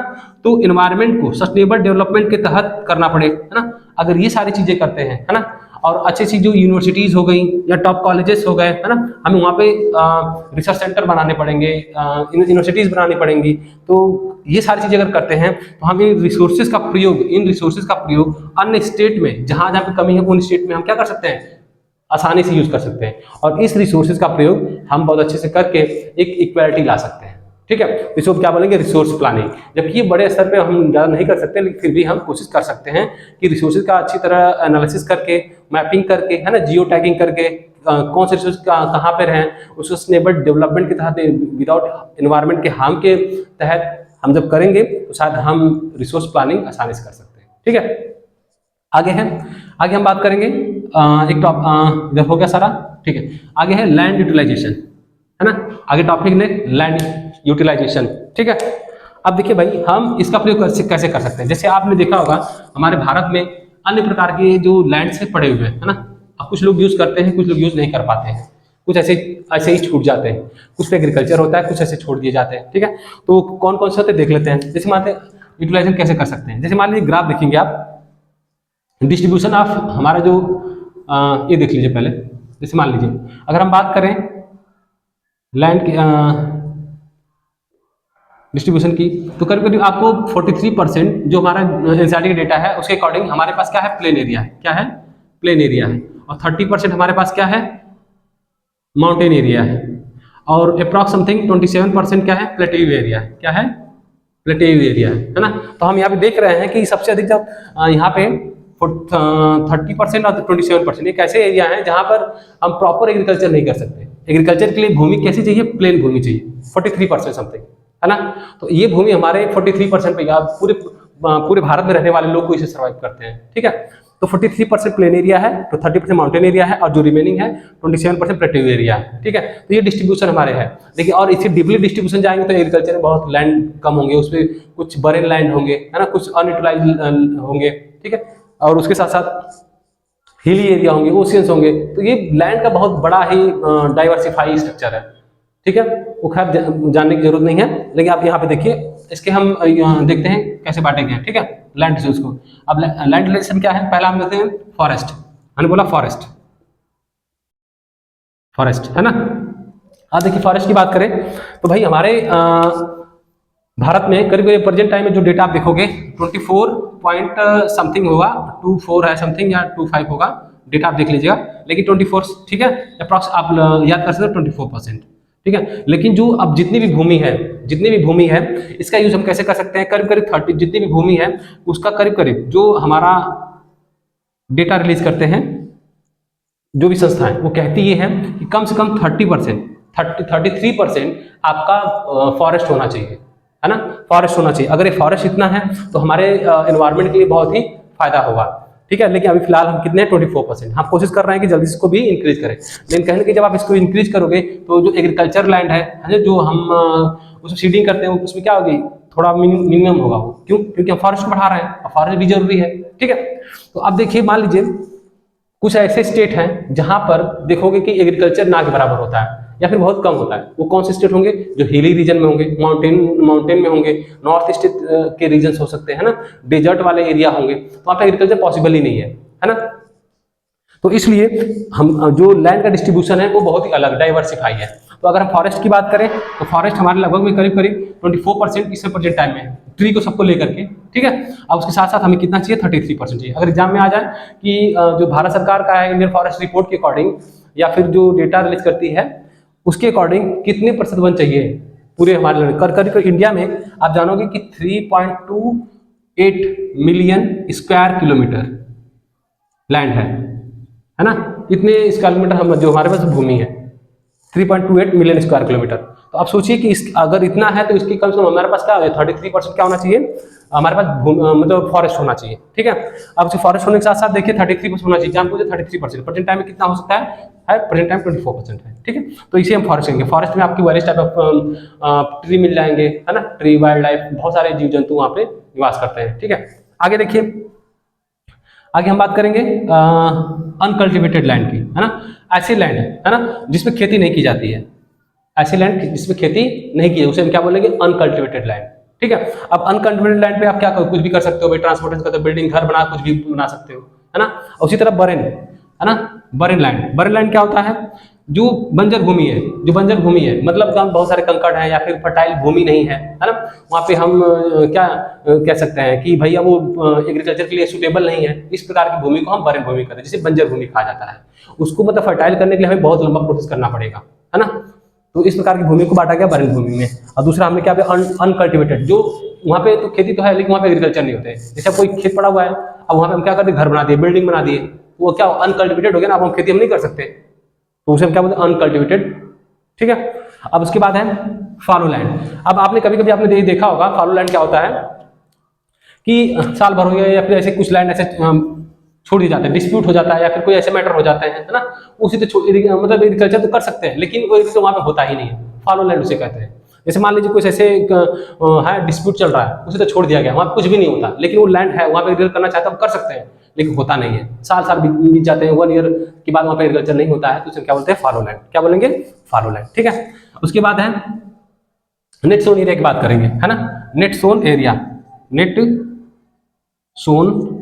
तो इन्वायरमेंट को सस्टेनेबल डेवलपमेंट के तहत करना पड़ेगा, है ना। अगर ये सारी चीजें करते हैं, है ना, और अच्छी सी जो यूनिवर्सिटीज हो गई या टॉप कॉलेजेस हो गए, है ना, हमें वहाँ पे रिसर्च सेंटर बनाने पड़ेंगे, यूनिवर्सिटीज बनानी पड़ेंगी। तो ये सारी चीजें अगर करते हैं तो हम इन रिसोर्सेज का प्रयोग अन्य स्टेट में जहाँ जहाँ पे कमी है उन स्टेट में हम क्या कर सकते हैं, आसानी से यूज कर सकते हैं, और इस रिसोर्सेज का प्रयोग हम बहुत अच्छे से करके एक इक्वालिटी ला सकते हैं, ठीक है। इसको क्या बोलेंगे, रिसोर्स प्लानिंग। जबकि ये बड़े स्तर पे हम ज़्यादा नहीं कर सकते, लेकिन फिर भी हम कोशिश कर सकते हैं कि रिसोर्सेज का अच्छी तरह एनालिसिस करके, मैपिंग करके, है ना, जियो टैगिंग करके, कौन से रिसोर्स कहाँ पे रहें, उसको सस्टेनेबल डेवलपमेंट के तहत, विदाउट इन्वायरमेंट के हार्म के तहत हम जब करेंगे तो शायद हम रिसोर्स प्लानिंग आसानी से कर सकते हैं, ठीक है। आगे हम बात करेंगे, एक टॉप इधर हो गया सारा, ठीक है। आगे है लैंड यूटिलाइजेशन, है ना, आगे टॉपिक ने लैंड यूटिलाइजेशन, ठीक है। अब देखिए भाई हम इसका प्रयोग कैसे कर सकते हैं। जैसे आपने देखा होगा हमारे भारत में अन्य प्रकार के जो लैंड से पड़े हुए हैं, है ना, अब कुछ लोग यूज करते हैं, कुछ लोग यूज नहीं कर पाते हैं, कुछ ऐसे ही छूट जाते हैं, कुछ पे एग्रीकल्चर होता है, कुछ ऐसे छोड़ दिए जाते हैं, ठीक है। तो कौन कौन से होते हैं देख लेते हैं। जैसे मान यूटिलाइजेशन कैसे कर सकते हैं, जैसे मान लीजिए ग्राफ देखेंगे आप, डिस्ट्रीब्यूशन ऑफ हमारा जो ये देख लीजिए पहले। जैसे मान लीजिए अगर हम बात करें लैंड की डिस्ट्रीब्यूशन की, तो करीब करीब आपको 43% जो हमारा एनसीईआरटी का डेटा है उसके अकॉर्डिंग हमारे पास क्या है, प्लेन एरिया है, क्या है, प्लेन एरिया है, और 30% हमारे पास क्या है, माउंटेन एरिया है, और अप्रॉक्स समथिंग 27% क्या है, प्लेटिव एरिया है, क्या है, प्लेटिव एरिया है ना। तो हम यहाँ पे देख रहे हैं कि सबसे अधिक जब यहाँ पे 30% और 27% एक ऐसे एरिया है जहाँ पर हम प्रॉपर एग्रीकल्चर नहीं कर सकते। एग्रीकल्चर के लिए भूमि कैसी चाहिए, प्लेन भूमि चाहिए, 43% समथिंग, है ना। तो ये भूमि हमारे 43% पे पूरे भारत में रहने वाले लोग को इसे सर्वाइव करते हैं, ठीक है। तो 43% प्लेन एरिया है, तो 30% माउंटेन एरिया है, और जो रिमेनिंग है 27% प्लेटिव एरिया है, ठीक है। तो ये डिस्ट्रीब्यूशन हमारे है। देखिए और इसे डीपली डिस्ट्रीब्यूशन जाएंगे तो एग्रीकल्चर में बहुत लैंड कम होंगे, उसमें कुछ बरेन लैंड होंगे, है ना, कुछ अनयूटिलाइज होंगे, ठीक है, और उसके साथ साथ हिली एरिया होंगे, ओशियंस होंगे। तो ये लैंड का बहुत बड़ा ही डाइवर्सिफाई स्ट्रक्चर है, ठीक है, वो खैर जानने की जरूरत नहीं है, लेकिन आप यहाँ पे देखिए इसके हम देखते हैं कैसे बांटे गए हैं। ठीक है, लैंड रिसोर्स को। अब लैंड रिलेशन क्या है, पहला हम देखते हैं फॉरेस्ट। मैंने बोला फॉरेस्ट, फॉरेस्ट है ना। अब देखिए फॉरेस्ट की बात करें तो भाई हमारे भारत में करीब करीब प्रेजेंट टाइम में जो डेटा आप देखोगे 24 पॉइंट समथिंग होगा, 24 है समथिंग या 25 होगा, डेटा आप देख लीजिएगा, लेकिन 24 ठीक है, अप्रॉक्स आप याद कर सकते हो 24%। ठीक है, लेकिन जो अब जितनी भी भूमि है इसका यूज हम कैसे कर सकते हैं, करीब करीब 30 जितनी भी भूमि है उसका करीब करीब जो हमारा डेटा रिलीज करते हैं जो भी संस्थाएं, वो कहती ये है कि कम से कम 30%, 33% आपका फॉरेस्ट होना चाहिए, है ना, फॉरेस्ट होना चाहिए। अगर ये फॉरेस्ट इतना है तो हमारे एनवायरनमेंट के लिए बहुत ही फायदा होगा। ठीक है, लेकिन अभी फिलहाल हम कितने 24%, हम कोशिश कर रहे हैं कि जल्दी इसको भी इंक्रीज करें, लेकिन कहने कि जब आप इसको इंक्रीज करोगे तो जो एग्रीकल्चर लैंड है जो हम उसमें सीडिंग करते हैं उसमें क्या होगी, थोड़ा मिनिमम होगा वो, क्यों, क्योंकि हम फॉरेस्ट को बढ़ा रहे हैं और फॉरेस्ट भी जरूरी है। ठीक है, तो अब देखिए मान लीजिए कुछ ऐसे स्टेट हैं जहां पर देखोगे कि एग्रीकल्चर ना के बराबर होता है या फिर बहुत कम होता है। वो कौन से स्टेट होंगे, जो हिली रीजन में होंगे, माउंटेन में होंगे, नॉर्थ ईस्ट के रीजन हो सकते हैं ना, डेजर्ट वाले एरिया होंगे, तो वहाँ पे एग्रीकल्चर पॉसिबल ही नहीं है ना। तो इसलिए हम जो लैंड का डिस्ट्रीब्यूशन है वो बहुत ही अलग डाइवर्सिफाई है। तो अगर हम फॉरेस्ट की बात करें तो फॉरेस्ट हमारे लगभग में करीब करीब 24% इस प्रेजेंट टाइम में ट्री को सबको लेकर के। ठीक है, अब उसके साथ साथ हमें कितना चाहिए, 33% चाहिए। अगर एग्जाम में आ जाए कि जो भारत सरकार का है इंडियन फॉरेस्ट रिपोर्ट के अकॉर्डिंग या फिर जो डेटा रिलीज करती है उसके अकॉर्डिंग कितने प्रतिशत वन चाहिए पूरे हमारे करीब इंडिया में, आप जानोगे कि 3.28 मिलियन स्क्वायर किलोमीटर लैंड है ना, इतने स्क्वायर किलोमीटर हम जो हमारे पास भूमि है 3.28 मिलियन स्क्वायर किलोमीटर। तो आप सोचिए कि अगर इतना है तो इसकी कम से कम हमारे पास क्या 33% क्या होना चाहिए, हमारे पास मतलब फॉरेस्ट होना चाहिए। ठीक है, अब उसे फॉरेस्ट होने के साथ साथ देखिए 33% होना चाहिए, जानते 33%, प्रेजेंट टाइम में कितना हो सकता है प्रेजेंट टाइम 24% है। ठीक है, तो इसे हम फॉरेस्ट कहेंगे। फॉरेस्ट में आपकी वेरियस टाइप ऑफ ट्री मिल जाएंगे, है ना, ट्री, वाइल्ड लाइफ, बहुत सारे जीव जंतु वहाँ पे निवास करते हैं। ठीक है, आगे देखिए, आगे हम बात करेंगे अनकल्टिवेटेड लैंड की, है ना, ऐसी लैंड है ना जिसमें खेती नहीं की जाती है, ऐसी लैंड जिसमें खेती नहीं की है उसे हम क्या बोलेंगे, अनकल्टिवेटेड लैंड। ठीक है, अब अनकल्टिवेटेड लैंड पे आप क्या कुछ भी कर सकते हो भाई, ट्रांसपोर्टेशन करते हो, बिल्डिंग घर बना कुछ भी बना सकते हो, है ना। उसी तरह बरेन, है ना, बरेन लैंड क्या होता है, जो बंजर भूमि है, मतलब बहुत सारे कंकड़ हैं या फिर फर्टाइल भूमि नहीं है ना, वहाँ पे हम क्या कह सकते हैं कि भैया वो एग्रीकल्चर के लिए सूटेबल नहीं है, इस प्रकार की भूमि को हम बरेन भूमि कहते हैं, जिसे बंजर भूमि कहा जाता है। उसको मतलब फर्टाइल करने के लिए हमें बहुत लंबा प्रोसेस करना पड़ेगा, है ना। तो इस प्रकार की भूमि को बांटा गया बरेन भूमि में। और दूसरा हमने क्या अनकल्टिवेटेड, जो वहाँ पे तो खेती तो है लेकिन वहाँ पे एग्रीकल्चर नहीं होते, जैसे कोई खेत पड़ा हुआ है, अब वहाँ पे हम क्या करते, घर बना दिए, बिल्डिंग बना दिए, वो क्या अनकल्टिवेटेड हो गया ना, अब हम खेती हम नहीं कर सकते, तो उसे हम क्या बोलते हैं, अनकल्टिवेटेड। ठीक है, अब उसके बाद है फॉलो लैंड। अब आपने कभी कभी आपने देखा होगा फॉलो लैंड क्या होता है कि साल भर हो गया या फिर ऐसे कुछ लैंड ऐसे छोड़ दिए जाते हैं, डिस्प्यूट हो जाता है या फिर कोई ऐसे मैटर हो जाते हैं, है ना, उसी तो मतलब एग्रीकल्चर तो कर सकते हैं लेकिन वो एग्रीकल्चर वहाँ पे होता ही नहीं है, फॉलो लैंड उसे कहते हैं। जैसे मान लीजिए कुछ ऐसे है डिस्प्यूट चल रहा है, उसे तो छोड़ दिया गया, वहाँ कुछ भी नहीं होता, लेकिन वो लैंड है वहाँ पे एग्रीकल्चर करना चाहते हैं, हम कर सकते हैं, लेकिन होता नहीं है, साल साल बीत जाते हैं, 1 ईयर के बाद वहाँ पे एग्रीकल्चर नहीं होता है, तो उसे क्या बोलते हैं, फॉलो लैंड। क्या बोलेंगे, फॉलो लैंड। ठीक है, उसके बाद है नेट सोन एरिया की बात करेंगे, है ना, net sown area, net sown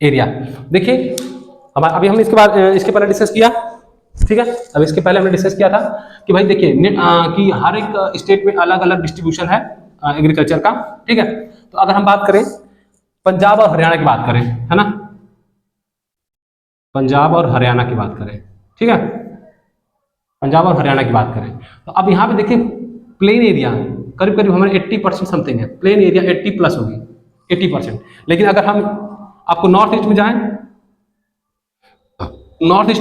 area. देखिए अभी हमने इसके पहले डिस्कस किया, ठीक है, अब इसके पहले हमने डिस्कस किया था कि भाई देखिए कि हर एक स्टेट में अलग अलग डिस्ट्रीब्यूशन है एग्रीकल्चर का। ठीक है, तो अगर हम बात करें पंजाब और हरियाणा की बात करें, है ना, पंजाब और हरियाणा की बात करें, ठीक है, पंजाब और हरियाणा की बात करें, तो अब यहाँ पे देखिए प्लेन एरिया करीब करीब हमारे 80% समथिंग है, प्लेन एरिया 80 प्लस होगी, 80%। लेकिन अगर हम आपको नॉर्थ ईस्ट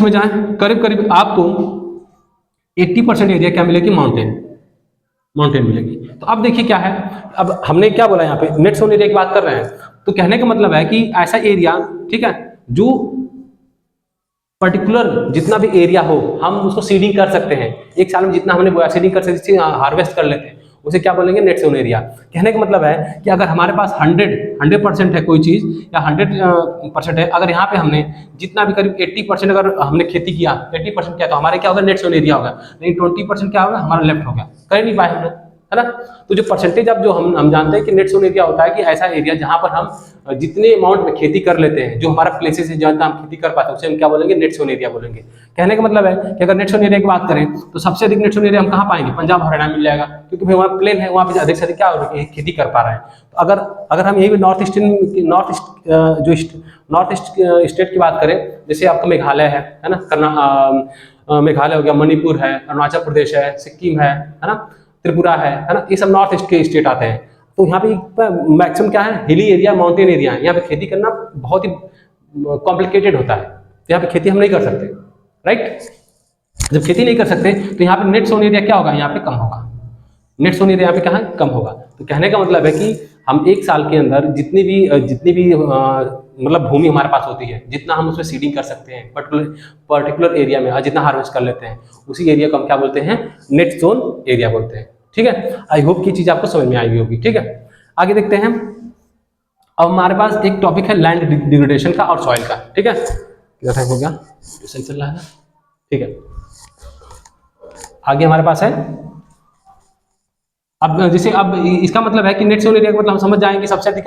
में जाएं, करीब करीब आपको 80% एरिया क्या मिलेगी, माउंटेन मिलेगी। तो अब देखिए क्या है, अब हमने क्या बोला यहाँ पे नेट सोन एरिया की बात कर रहे हैं, तो कहने का मतलब है कि ऐसा एरिया, ठीक है, जो पर्टिकुलर जितना भी एरिया हो हम उसको सीडिंग कर सकते हैं, एक साल में जितना हमने बोया सीडिंग कर सकते हैं, हार्वेस्ट कर लेते हैं, उसे क्या बोलेंगे, नेट सोन एरिया। कहने का मतलब है कि अगर हमारे पास 100% है कोई चीज़ या 100% है, अगर यहाँ पे हमने जितना भी करीब 80% अगर हमने खेती किया, 80% किया, तो हमारे क्या होगा, नेट सोन एरिया होगा। लेकिन 20% क्या होगा, हमारा लेफ्ट हो गया, कर नहीं पाए हमने, है ना। तो जो परसेंटेज अब जो हम जानते हैं कि नेट सोन एरिया होता है कि ऐसा एरिया जहाँ पर हम जितने अमाउंट में खेती कर लेते हैं, जो हमारा प्लेसेस है जहाँ हम खेती कर पाते हैं, उसे हम क्या बोलेंगे, नेट सोन एरिया बोलेंगे। कहने का मतलब है कि अगर नेट सोन एरिया की बात करें तो सबसे अधिक नेट सोन एरिया हम कहाँ पाएंगे, पंजाब हरियाणा मिल जाएगा, क्योंकि भाई वहाँ प्लेन है, वहाँ पे अधिक से अधिक क्या खेती कर पा रहे हैं। तो अगर हम यही नॉर्थ ईस्ट स्टेट की बात करें, जैसे आपका मेघालय है ना, मेघालय हो गया, मणिपुर है, अरुणाचल प्रदेश है, सिक्किम है ना, त्रिपुरा है ना, ये सब नॉर्थ ईस्ट के स्टेट आते हैं। तो यहाँ पे मैक्सिमम क्या है, हिली एरिया, माउंटेन एरिया है, यहाँ पे खेती करना बहुत ही कॉम्प्लिकेटेड होता है, तो यहाँ पे खेती हम नहीं कर सकते, राइट। जब खेती नहीं कर सकते तो यहाँ पे नेट सोन एरिया क्या होगा, यहाँ पे कम होगा, नेट सोन एरिया यहाँ पे कहाँ कम होगा। तो कहने का मतलब है कि हम एक साल के अंदर जितनी भी मतलब भूमि हमारे पास होती है, जितना हम उसमें सीडिंग कर सकते हैं पर्टिकुलर एरिया में, जितना हार्वेस्ट कर लेते हैं, उसी एरिया को हम क्या बोलते हैं, नेट जोन एरिया बोलते हैं। ठीक है, आई होप की चीज आपको समझ में आई होगी। ठीक है, आगे देखते हैं। अब हमारे पास एक टॉपिक है लैंड डिग्रेडेशन का और सॉइल का। ठीक है, कितना टाइम हो गया, सही चल रहा है। ठीक है, आगे हमारे पास है अब इसका मतलब है कि नेट सोन एरिया का मतलब हम समझ जाएंगे, सबसे अधिक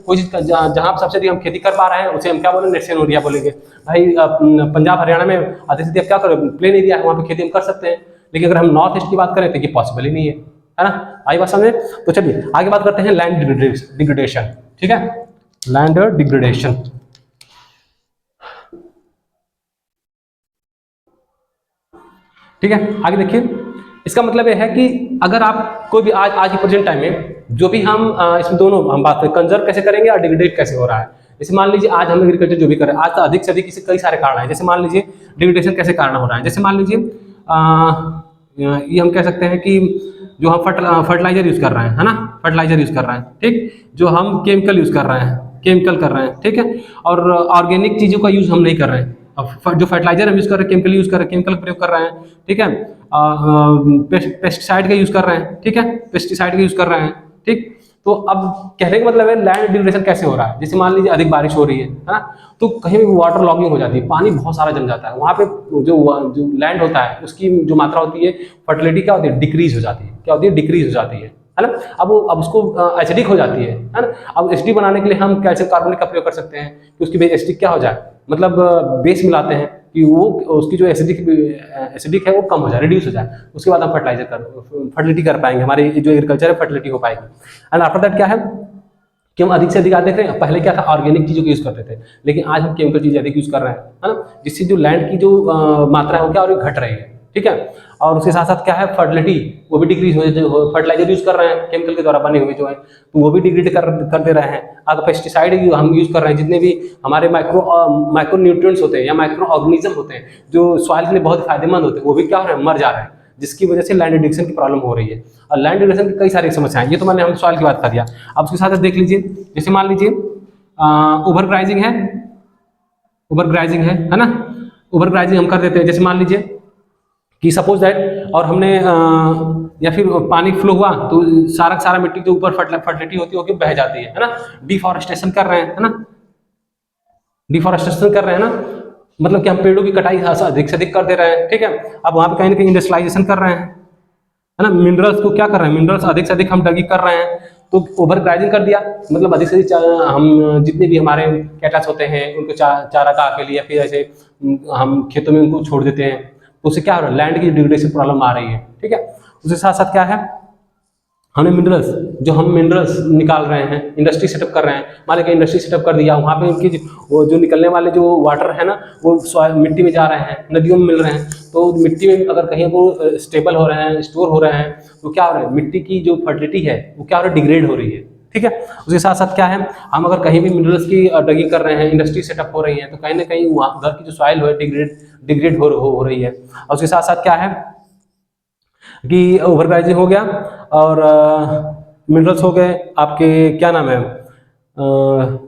कोई चीज जहां सबसे अधिक हम खेती कर पा रहे हैं उसे हम क्या बोलेंगे, नेट सोन एरिया बोलेंगे। भाई पंजाब हरियाणा में अधिक से अधिक क्या करें, प्लेन एरिया है, वहाँ पे खेती हम कर सकते हैं। लेकिन अगर हम नॉर्थ ईस्ट की बात करें तो ये पॉसिबल ही नहीं है ना। आई बात समझे। तो चलिए आगे बात करते हैं लैंड डिग्रेडेशन। ठीक है, लैंड डिग्रेडेशन। ठीक है, आगे देखिए। इसका मतलब यह है कि अगर आप कोई भी आज के प्रेजेंट टाइम में जो भी हम इसमें दोनों हम बात करें, कंजर्व कैसे करेंगे और डिग्रेडेट कैसे हो रहा है। जैसे मान लीजिए आज हम एग्रीकल्चर जो भी कर रहे हैं, आज तो अधिक से अधिक इससे कई सारे कारण हैं। जैसे मान लीजिए डिग्रेडेशन कैसे कारण हो रहा है, जैसे मान लीजिए ये हम कह सकते हैं कि जो हम फर्टिलाइजर यूज कर रहे हैं, है ना, फर्टिलाइजर यूज कर रहे हैं, ठीक, जो हम केमिकल यूज कर रहे हैं, केमिकल कर रहे हैं, ठीक है, और ऑर्गेनिक चीजों का यूज हम नहीं कर रहे हैं। जो फर्टिलाइजर हम यूज कर रहे हैं, केमिकल यूज कर रहे हैं, केमिकल प्रयोग कर रहे हैं, ठीक है, पेस्टिसाइड का यूज कर रहे हैं, ठीक है, पेस्टिसाइड का यूज कर रहे हैं, ठीक। तो अब कहने का मतलब है लैंड डिग्रेडेशन कैसे हो रहा है। जैसे मान लीजिए अधिक बारिश हो रही है ना, तो कहीं भी वाटर लॉगिंग हो जाती है, पानी बहुत सारा जम जाता है, वहाँ पे जो लैंड होता है उसकी जो मात्रा होती है, फर्टिलिटी क्या होती है, डिक्रीज हो जाती है। क्या होती है, डिक्रीज हो जाती है ना। अब उसको एसिडिक हो जाती है ना। अब एसिडिक बनाने के लिए हम कैल्शियम कार्बोनेट का प्रयोग कर सकते हैं कि उसकी एसिडिक क्या हो जाए, मतलब बेस मिलाते हैं कि वो उसकी जो एसिडिक है वो कम हो जाए, रिड्यूस हो जाए। उसके बाद हम फर्टिलिटी कर पाएंगे, हमारी जो एग्रीकल्चर है फर्टिलिटी हो पाएगी। एंड आफ्टर दैट क्या है कि हम अधिक से अधिक देख रहे हैं, पहले क्या था, ऑर्गेनिक चीज़ों को यूज़ करते थे, लेकिन आज हम केमिकल चीज़ अधिक यूज़ कर रहे हैं, है ना, जिससे जो लैंड की जो मात्रा है वो क्या और घट रही है। ठीक है, और उसके साथ साथ क्या है, फर्टिलिटी वो भी डिक्रीज हो, फर्टिलाइजर यूज कर रहे हैं केमिकल के द्वारा बने हुए जो है, तो वो भी डिग्रेड कर दे रहे हैं। अगर पेस्टिसाइड हम यूज कर रहे हैं, जितने भी हमारे माइक्रो न्यूट्रिएंट्स होते हैं या माइक्रो ऑर्गेनिज्म होते हैं जो सॉइल के लिए बहुत फायदेमंद होते हैं, वो भी क्या हो रहे हैं, मर जा रहे हैं, जिसकी वजह से लैंड डिग्रेडेशन की प्रॉब्लम हो रही है। और लैंड डिग्रेडेशन की कई सारी समस्याएं, ये तो मैंने हम सॉइल की बात कर दिया। अब उसके साथ देख लीजिए, जैसे मान लीजिए ओवर ग्राइजिंग है ना, ओवर ग्राइजिंग हम कर देते हैं। जैसे मान लीजिए कि सपोज दैट और हमने या फिर पानी फ्लो हुआ तो सारा मिट्टी के ऊपर फर्टिलिटी होती है बह जाती है ना। डिफॉरेस्टेशन कर रहे हैं, है ना, डिफॉरेस्टेशन कर रहे हैं ना, मतलब कि हम पेड़ों की कटाई अधिक से अधिक कर दे रहे हैं। ठीक है, अब वहाँ पे कहीं ना कहीं इंडस्ट्रियलाइजेशन कर रहे हैं, है ना, मिनरल्स को क्या कर रहे हैं, मिनरल्स अधिक से अधिक हम डगिंग कर रहे हैं, तो ओवर ग्राइजिंग कर दिया, मतलब अधिक से अधिक हम जितने भी हमारे कैटल्स होते हैं उनको चारा का के लिए, फिर ऐसे हम खेतों में उनको छोड़ देते हैं, तो उससे क्या हो रहा है, लैंड की डिग्रेडेशन प्रॉब्लम आ रही है। ठीक है, उसके साथ साथ क्या है, हमने मिनरल्स निकाल रहे हैं, इंडस्ट्री सेटअप कर रहे हैं, मान लीजिए इंडस्ट्री सेटअप कर दिया, वहाँ पे उनकी वो जो निकलने वाले जो वाटर है ना, वो मिट्टी में जा रहे हैं, नदियों में मिल रहे हैं, तो मिट्टी में अगर कहीं वो स्टेबल हो रहे हैं, स्टोर हो रहे हैं, तो क्या हो रहा है, मिट्टी की जो फर्टिलिटी है वो क्या हो रहा है, डिग्रेड हो रही है। ठीक है, उसके साथ साथ क्या है, हम अगर कहीं भी मिनरल्स की डगिंग कर रहे हैं, इंडस्ट्री सेटअप हो रही है, तो कहीं ना कहीं वहाँ उधर की जो सॉइल है डिग्रेड हो रही है। और उसके साथ साथ क्या है कि ओवरग्राइजिंग हो गया और मिनरल्स हो गए, आपके क्या नाम है,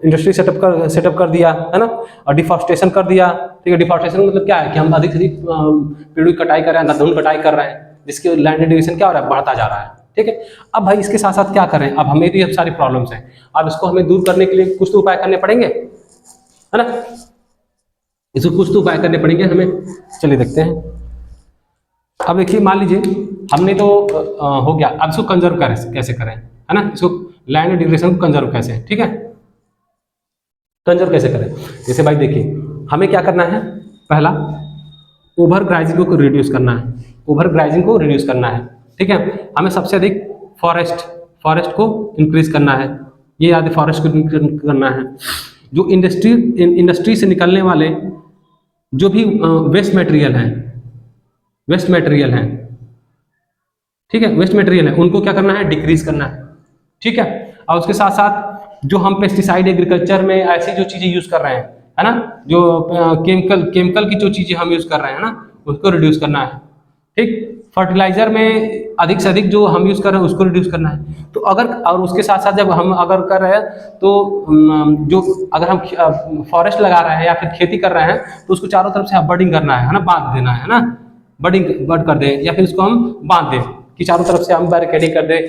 इंडस्ट्री सेटअप कर दिया, है ना, और डिफॉरेस्टेशन कर दिया। ठीक है, डिफॉरेस्टेशन मतलब क्या है कि हम अधिक से अधिक पेड़ों की कटाई कर रहे हैं, अंधाधुंध कटाई कर रहे हैं, जिसके लैंड डिग्रेडेशन क्या हो रहा है, बढ़ता जा रहा है। ठीक है। अब भाई इसके साथ साथ क्या करें, अब हमें भी अब सारी प्रॉब्लम्स हैं, अब इसको हमें दूर करने के लिए कुछ तो उपाय करने पड़ेंगे, है ना, इसको कुछ तो उपाय करने पड़ेंगे हमें। चलिए देखते हैं। अब देखिए मान लीजिए हमने तो हो गया, अब इसको कंजर्व कैसे करें, है ना, इसको लैंड ड्यूरेशन को कंजर्व कैसे, ठीक है, कंजर्व कैसे करें। जैसे भाई देखिए हमें क्या करना है, पहला ओवर ग्राइजिंग को रिड्यूस करना है, ओवर ग्राइजिंग को रिड्यूस करना है, ठीक है। हमें सबसे अधिक फॉरेस्ट को इंक्रीज करना है, ये याद, फॉरेस्ट को इंक्रीज करना है। जो इंडस्ट्री से निकलने वाले जो भी वेस्ट मटेरियल हैं, ठीक है, वेस्ट मटेरियल है, उनको क्या करना है, डिक्रीज करना है, ठीक है। और उसके साथ साथ जो हम पेस्टिसाइड एग्रीकल्चर में ऐसी जो चीजें यूज कर रहे हैं, है ना, जो केमिकल की जो चीजें हम यूज कर रहे हैं ना, उसको रिड्यूस करना है, ठीक। फर्टिलाइजर में अधिक से अधिक जो हम यूज कर रहे हैं उसको रिड्यूस करना है। तो अगर, और उसके साथ साथ जब हम अगर कर रहे हैं तो जो अगर हम फॉरेस्ट लगा रहे हैं या फिर खेती कर रहे हैं तो उसको चारों तरफ से बर्डिंग करना है ना, बांध देना है ना, बर्ड कर दें या फिर उसको हम बांध दें कि चारों तरफ से हम बैरिकेडिंग कर दें,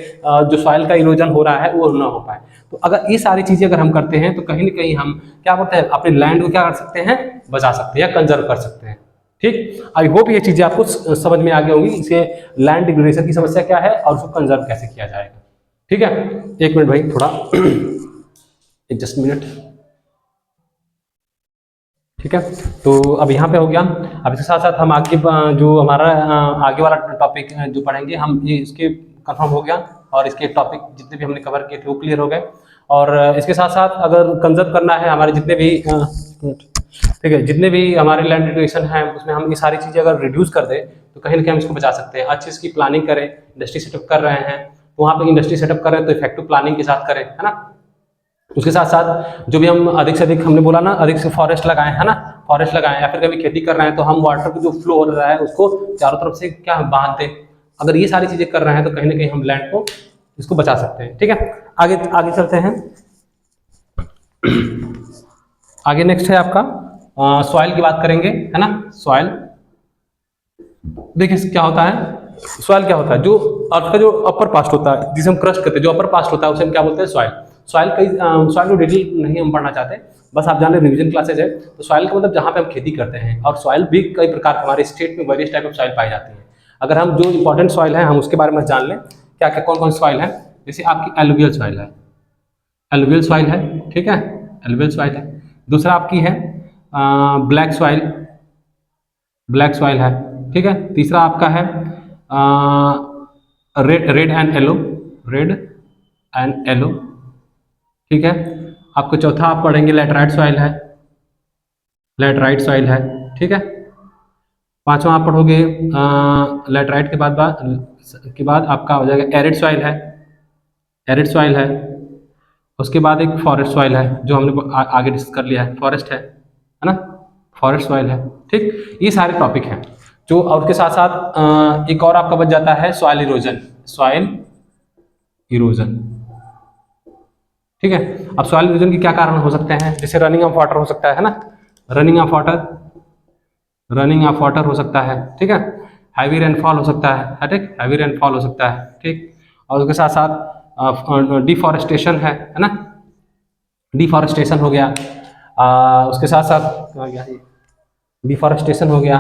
जो सॉइल का इरोजन हो रहा है वो ना हो पाए। तो अगर ये सारी चीजें अगर हम करते हैं तो कहीं ना कहीं हम क्या बोलते हैं, अपने लैंड को क्या कर सकते हैं, बचा सकते हैं या कंजर्व कर सकते हैं, ठीक। आई होप ये चीजें आपको समझ में आ गई होंगी, इसे लैंड डिग्रेडेशन की समस्या क्या है और उसको कंजर्व कैसे किया जाएगा, ठीक है। एक मिनट भाई, थोड़ा एक जस्ट मिनट, ठीक है। तो अब यहाँ पे हो गया। अब इसके साथ साथ हम आगे जो हमारा आगे वाला टॉपिक जो पढ़ेंगे हम, ये इसके कंफर्म हो गया और इसके टॉपिक जितने भी हमने कवर किए थे वो क्लियर हो गए। और इसके साथ साथ अगर कंजर्व करना है हमारे जितने भी ठीक है, जितने भी हमारे लैंड डिग्रेडेशन है उसमें हम ये सारी चीज़ें अगर रिड्यूस कर दें तो कहीं ना कहीं हम इसको बचा सकते हैं। अच्छे इसकी प्लानिंग करें, इंडस्ट्री सेटअप कर रहे हैं तो वहाँ पे इंडस्ट्री सेटअप करें तो इफेक्टिव प्लानिंग के साथ करें, है ना। उसके साथ साथ जो भी हम अधिक से अधिक, हमने बोला ना, अधिक से फॉरेस्ट लगाएं, है ना, फॉरेस्ट लगाएं, या फिर कभी खेती कर रहे हैं तो हम वाटर को जो फ्लो हो रहा है उसको चारों तरफ से क्या बांध दें। अगर ये सारी चीजें कर रहे हैं तो कहीं ना कहीं हम लैंड को इसको बचा सकते हैं, ठीक है। आगे आगे चलते हैं। आगे नेक्स्ट है आपका सॉइल की बात करेंगे, है ना। सॉइल देखिए क्या होता है, सॉइल क्या होता है, जो अर्थ का जो अपर पास्ट होता है जिसे हम क्रस्ट कहते हैं, जो अपर पास्ट होता है उसे हम क्या बोलते हैं, सॉइल। सॉइल कई सॉइल को डिटेल नहीं हम पढ़ना चाहते, बस आप जान रहे रिवीजन क्लासेज है। तो सॉइल का मतलब जहाँ पे हम खेती करते हैं, और सॉइल भी कई प्रकार के हमारे स्टेट में वेरियस टाइप ऑफ सॉइल पाई जाती है। अगर हम जो इंपॉर्टेंट सॉइल है हम उसके बारे में जान लें, क्या क्या कौन कौन सॉइल है। जैसे आपकी एलुवियल सॉइल है, एलुवियल सॉइल है, ठीक है, एलुवियल सॉइल है। दूसरा आपकी है ब्लैक सॉइल, ब्लैक सॉइल है, ठीक है। तीसरा आपका है red and yellow, red and yellow, ठीक है। आपको चौथा आप पढ़ेंगे लैटराइट सॉइल है, लैटराइट सॉइल है, ठीक है। पांचवा आप पढ़ोगे लैटराइट के बाद आपका हो जाएगा एरिड सॉइल है, एरिड सॉइल है। उसके बाद एक फॉरेस्ट सॉइल है जो हमने आगे डिस्कस कर लिया है, फॉरेस्ट है ना, फॉरेस्ट सॉइल है, ठीक। ये सारे टॉपिक हैं जो, और उसके साथ साथ एक और आपका बच जाता है सॉइल इरोजन, सॉइल इरोजन, ठीक है। अब सॉइल इरोजन के क्या कारण हो सकते हैं, जैसे रनिंग ऑफ वाटर हो सकता है ना, running of water, running of water हो सकता है, ठीक है। हैवी रेनफॉल हो सकता है, ठीक, हैवी रेनफॉल हो सकता है, ठीक। और उसके साथ साथ डिफॉरेस्टेशन है ना, डिफॉरेस्टेशन हो गया। उसके साथ साथ डिफॉरेस्टेशन हो गया,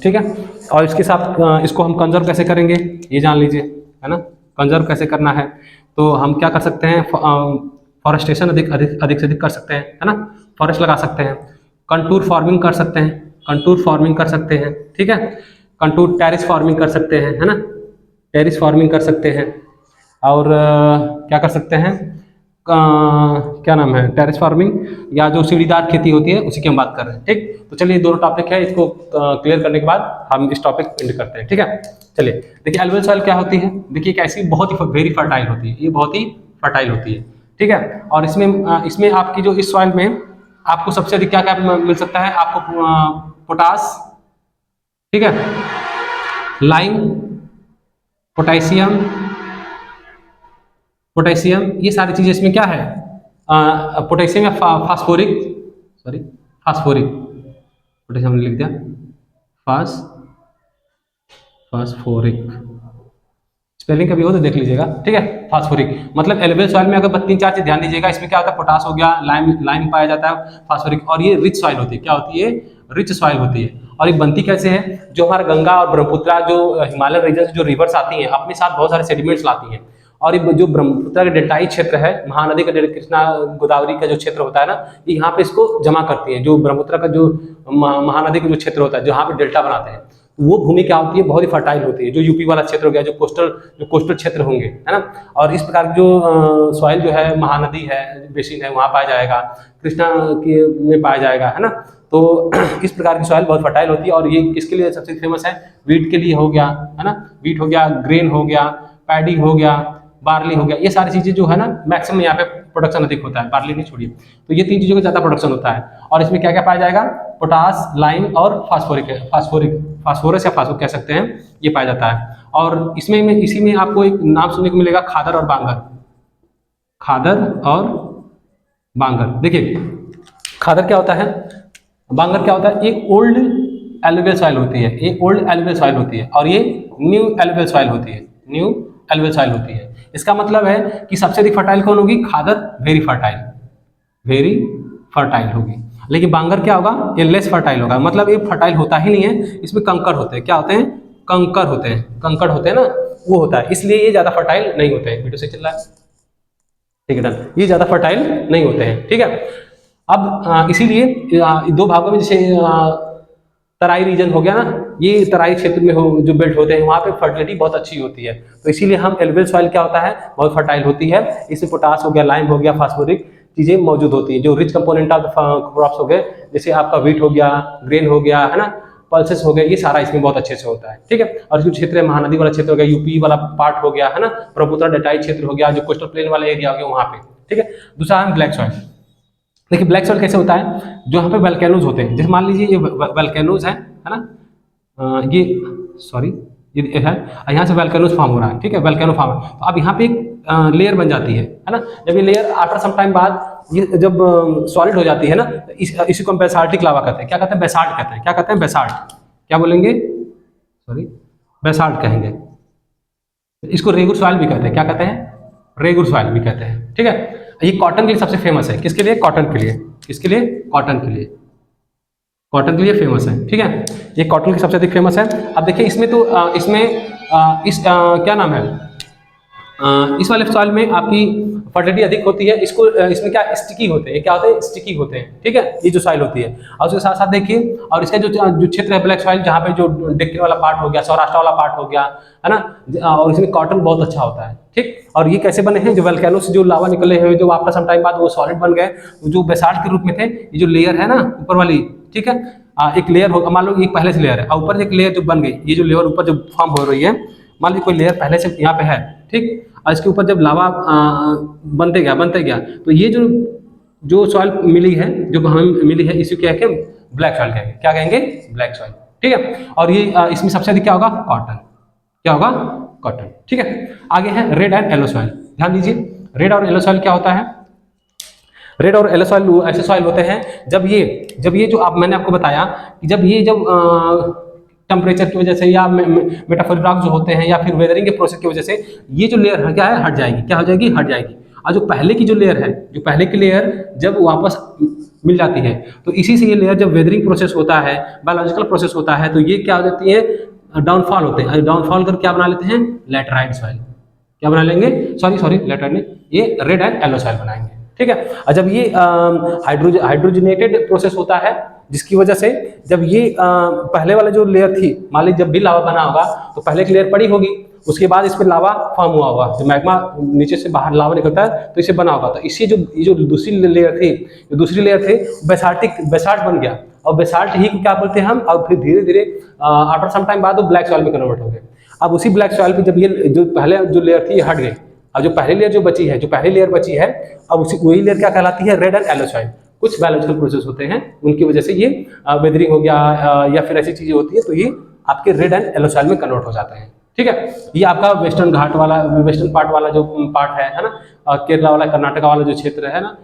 ठीक है। और इसके साथ इसको हम कंजर्व कैसे करेंगे ये जान लीजिए, है ना। कंजर्व कैसे करना है तो हम क्या कर सकते हैं, फॉरेस्टेशन अधिक से अधिक कर सकते हैं, है ना, फॉरेस्ट लगा सकते हैं, कंटूर फार्मिंग कर सकते हैं, कंटूर फार्मिंग कर सकते हैं, ठीक है। कंटूर टेरिस फार्मिंग कर सकते हैं, है ना, टेरिस फार्मिंग कर सकते हैं। और क्या कर सकते हैं, क्या नाम है, टेरिस फार्मिंग या जो सीढ़ीदार खेती होती है उसी की हम बात कर रहे हैं, ठीक। तो चलिए दोनों टॉपिक है, इसको क्लियर करने के बाद हम इस टॉपिक एंड करते हैं, ठीक है। चलिए देखिए एलुवियल सॉइल क्या होती है, देखिए कैसी बहुत ही वेरी फर्टाइल होती है, ये बहुत ही फर्टाइल होती है, ठीक है। और इसमें आपकी जो इस सॉइल में आपको सबसे अधिक क्या क्या मिल सकता है, आपको पोटास, ठीक है, लाइम, पोटेशियम, पोटेशियम, ये सारी चीजें इसमें क्या है, पोटेशियम या फास्फोरिक, सॉरी फास्फोरिक, पोटेशियम लिख दिया, फास्फोरिक, स्पेलिंग कभी हो तो देख लीजिएगा, ठीक है। फास्फोरिक मतलब एलुवियल सॉइल में अगर 3-4 चीज ध्यान दीजिएगा, इसमें क्या होता है, पोटास हो गया, लाइम पाया जाता है, फास्फोरिक, और ये रिच सॉइल होती है। क्या होती है? रिच सॉइल होती है। और ये बनती कैसे है? जो हमारा गंगा और ब्रह्मपुत्र जो हिमालय रीजन से जो रिवर्स आती हैं, अपने साथ बहुत सारे सेडिमेंट्स लाती हैं। और ये जो ब्रह्मपुत्र का डेल्टाई क्षेत्र है, महानदी का कृष्णा गोदावरी का जो क्षेत्र होता है ना, ये यहाँ पे इसको जमा करती है। जो ब्रह्मपुत्र का जो महानदी का जो क्षेत्र होता है, जहाँ पे डेल्टा बनाते हैं, वो भूमि क्या होती है? बहुत ही फर्टाइल होती है। जो यूपी वाला क्षेत्र हो गया, जो कोस्टल क्षेत्र होंगे, है ना। और इस प्रकार की जो सॉइल जो है, महानदी है, बेसिन है, वहाँ पाया जाएगा, कृष्णा के में पाया जाएगा, है ना। तो इस प्रकार की सॉइल बहुत फर्टाइल होती है। और ये किसके लिए सबसे फेमस है? वीट के लिए हो गया, है ना। वीट हो गया, ग्रेन हो गया, पैडी हो गया, बार्ली हो गया, ये सारी चीजें जो है ना, मैक्सिमम यहाँ पे प्रोडक्शन अधिक होता है। बार्ली नहीं छोड़िए, तो ये 3 चीजों का ज्यादा प्रोडक्शन होता है। और इसमें क्या क्या पाया जाएगा? पोटास, लाइम और फास्फोरस या फास्फो कह सकते हैं, ये पाया जाता है। और इसमें इसी में आपको एक नाम सुनने को मिलेगा, खादर और बांगर। खादर और बांगर, देखिए खादर क्या होता है, बांगर क्या होता है? एक ओल्ड एलुवियल सॉइल होती है, एक ओल्ड एलुवियल सॉइल होती है, और ये न्यू एलुवियल सॉइल होती है, न्यू एलुवियल सॉइल होती है। इसका मतलब है कि सबसे अधिक फर्टाइल कौन होगी? खादर वेरी फर्टाइल होगी। लेकिन बांगर क्या होगा? ये लेस फर्टाइल होगा। मतलब ये फर्टाइल होता ही नहीं है, इसमें कंकर होते हैं। क्या होते हैं? कंकड़ होते हैं ना, वो होता है, इसलिए ये ज्यादा फर्टाइल नहीं होते हैं। वीडियो से चल रहा है, ठीक है डन। ये ज्यादा फर्टाइल नहीं होते हैं, ठीक है। अब इसीलिए 2 भागों में, जैसे तराई रीजन हो गया ना, ये तराई क्षेत्र में जो बेल्ट होते हैं, वहाँ पे फर्टिलिटी बहुत अच्छी होती है। तो इसीलिए हम एलुवियल सॉइल क्या होता है? बहुत फर्टाइल होती है। इसमें पोटास हो गया, लाइम हो गया, फास्फोरिक चीजें मौजूद होती है। जो रिच कंपोनेंट ऑफ क्रॉप्स हो गए, जैसे आपका वीट हो गया, ग्रेन हो गया, है ना, पल्सेस हो गए, ये सारा इसमें बहुत अच्छे से होता है, ठीक है। और जो क्षेत्र है, महानदी वाला क्षेत्र हो गया, यूपी वाला पार्ट हो गया, है ना, ब्रह्मपुत्र डेल्टाई क्षेत्र हो गया, जो कोस्टल प्लेन वाला एरिया हो गया, वहाँ पे, ठीक है। दूसरा है ब्लैक सॉइल। देखिए ब्लैक सॉइल कैसे होता है? जो यहाँ पे वल्केनोज होते हैं, जैसे मान लीजिए ये वल्केनोज है ना, ये सॉरी ये है, यहाँ से वल्केनोज फॉर्म हो रहा है, ठीक है, वल्केनो फॉर्म। तो अब यहाँ पे एक लेयर बन जाती है ना। जब ये लेयर आफ्टर सम टाइम बाद ये जब सॉलिड हो जाती है ना, तो इसी को हम बेसाल्टिक लावा कहते हैं। क्या कहते हैं? बेसाल्ट कहते हैं। क्या कहते हैं? बेसाल्ट। क्या बोलेंगे? सॉरी, बेसाल्ट कहेंगे। इसको रेगुर सॉइल भी कहते हैं। क्या कहते हैं? रेगुर सॉइल भी कहते हैं, ठीक है। ये कॉटन के लिए सबसे फेमस है। किसके लिए? कॉटन के लिए। किसके लिए? कॉटन के लिए। कॉटन के लिए फेमस है, ठीक है। ये कॉटन की सबसे अधिक फेमस है। अब देखिए इसमें तो क्या नाम है, इस वाले सॉइल में आपकी फर्टिलिटी अधिक होती है। इसमें क्या स्टिकी होते हैं, क्या होते हैं? स्टिकी होते हैं, ठीक है, ये जो सॉइल होती है। और उसके साथ साथ देखिए, और इसका जो क्षेत्र है ब्लैक सॉइल, जहाँ पे जो डेक्कन वाला पार्ट हो गया, सौराष्ट्र वाला पार्ट हो गया, है ना, और इसमें कॉटन बहुत अच्छा होता है, ठीक। और ये कैसे बने हैं? जो वल्केनो से जो लावा निकले हुए, जो आफ्टर सम टाइम बाद वो सॉलिड बन गए, जो बेसाल्ट के रूप में थे। ये जो लेयर है ना ऊपर वाली, ठीक है, एक लेयर हो, मान लो एक पहले से लेयर है, और ऊपर से एक लेयर जो बन गई, ये जो लेयर ऊपर जो फॉर्म हो रही है, मान लीजिए कोई लेयर पहले से यहाँ पे है, ठीक। और इसके ऊपर जब लावा बनते गया, तो ये जो सॉइल मिली है, जो हमें मिली है, इसी क्या कहेंगे? ब्लैक सॉइल कहेंगे। क्या कहेंगे? ब्लैक सॉइल, ठीक है। और ये इसमें सबसे अधिक क्या होगा? कॉटन। क्या होगा? कॉटन, ठीक है। आगे है रेड एंड येलो सॉइल। ध्यान दीजिए, रेड और येलो सॉइल क्या होता है? रेड और येलो सॉइल ऐसे सॉइल होते हैं जब ये जो मैंने आपको बताया कि जब टेम्परेचर की वजह से, या मेटाफोरिक रॉक जो होते हैं, या फिर वेदरिंग के प्रोसेस की वजह से, ये जो लेयर है क्या है? हट जाएगी। क्या हो जाएगी? हट जाएगी। और जो पहले की जो लेयर है, जो पहले की लेयर जब वापस मिल जाती है, तो इसी से ये लेयर जब वेदरिंग प्रोसेस होता है, बायोलॉजिकल प्रोसेस होता है, तो ये क्या हो जाती है? डाउनफॉल होते हैं। डाउनफॉल कर क्या बना लेते हैं? Laterite soil. क्या बना लेंगे? सॉरी लैटेराइट नहीं, ये रेड एंड येलो सॉइल बनाएंगे, ठीक है। और जब ये हाइड्रोजनेटेड प्रोसेस होता है, जिसकी वजह से जब ये पहले वाला जो लेयर थी, मान लीजिए जब भी लावा बना होगा, तो पहले की लेयर पड़ी होगी, उसके बाद इस पर लावा फॉर्म हुआ होगा। जब मैग्मा नीचे से बाहर लावा निकलता है, तो इसे बना होगा। तो इसी जो दूसरी लेयर थी, बेसाल्ट बन गया, और बेसाल्ट ही को क्या बोलते हैं हम, और फिर धीरे धीरे आफ्टर सम टाइम बाद वो ब्लैक सॉइल में कन्वर्ट हो गए। अब उसी ब्लैक सॉइल पे जब ये जो पहले जो लेयर थी, ये हट गई, और जो पहली लेयर बची है, अब वही लेयर क्या कहलाती है? Red and yellow soil. कुछ बायोलॉजिकल प्रोसेस होते हैं, उनकी वजह से ये वेदरिंग हो गया, या फिर ऐसी चीजें होती है, तो ये आपके रेड एंड येलो सॉइल में कन्वर्ट हो जाते हैं, ठीक है। ये आपका वेस्टर्न पार्ट वाला जो पार्ट है ना, केरला वाला, कर्नाटका वाला जो क्षेत्र है ना,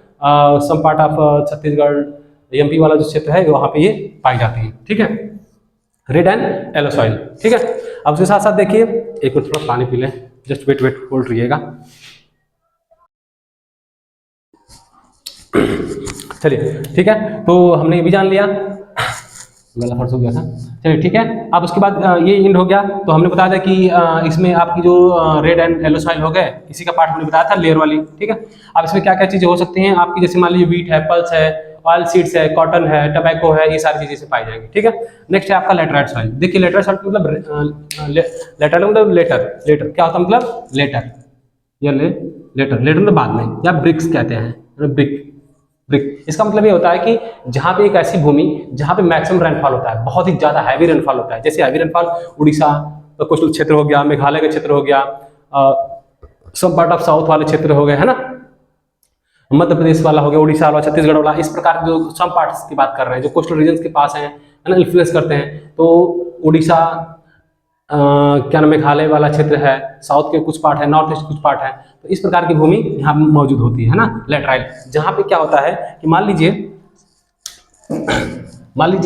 some part of Chhattisgarh, MP वाला जो क्षेत्र है, वहाँ पे ये पाई जाती है, ठीक है, रेड एंड येलो सॉइल, ठीक है। अब उसके साथ साथ देखिए, एक मिनट थोड़ा पानी पी लें, जस्ट वेट वेट होल्ड रहिएगा। चलिए ठीक है, तो हमने ये भी जान लिया, गला फर्स हो गया था। चलिए ठीक है, अब उसके बाद ये इंड हो गया। तो हमने बताया था कि इसमें आपकी जो रेड एंड येलो सॉइल हो गए, इसी का पार्ट हमने बताया था लेयर वाली। ठीक है, अब इसमें क्या क्या चीजें हो सकती हैं आपकी, जैसे मान लीजिए व्हीट है, पल्स है, ऑयल सीड्स है, कॉटन है, टबैको है, ये सारी चीजें इसमें पाई जाएंगी। ठीक है, नेक्स्ट है आपका लेटराइट सॉइल। देखिए लेटराइट सॉइल मतलब लेटर मतलब लेटर क्या होता है, मतलब लेटर या लेटर मतलब बाद में, या ब्रिक्स कहते हैं, ब्रिक। इसका मतलब ये होता है कि जहाँ पे एक ऐसी भूमि जहाँ पे मैक्सिमम रेनफॉल होता है, बहुत ही ज्यादा हैवी रेनफॉल होता है, जैसे हैवी रेनफॉल उड़ीसा तो कुछ क्षेत्र हो गया, मेघालय का क्षेत्र हो गया, सम पार्ट ऑफ साउथ वाले क्षेत्र हो गए, है ना, मध्य प्रदेश वाला हो गया, उड़ीसा वाला, छत्तीसगढ़ वाला, इस प्रकार जो सम पार्ट्स की बात कर रहे हैं जो कोस्टल रीजन के पास है ना, इन्फ्लुएंस करते हैं। तो उड़ीसा, क्या नाम, मेघालय वाला क्षेत्र है, साउथ के कुछ पार्ट है, नॉर्थ ईस्ट कुछ पार्ट है, तो इस प्रकार की भूमि यहाँ मौजूद होती है ना, लेटराइट। जहाँ पे क्या होता है कि मान लीजिए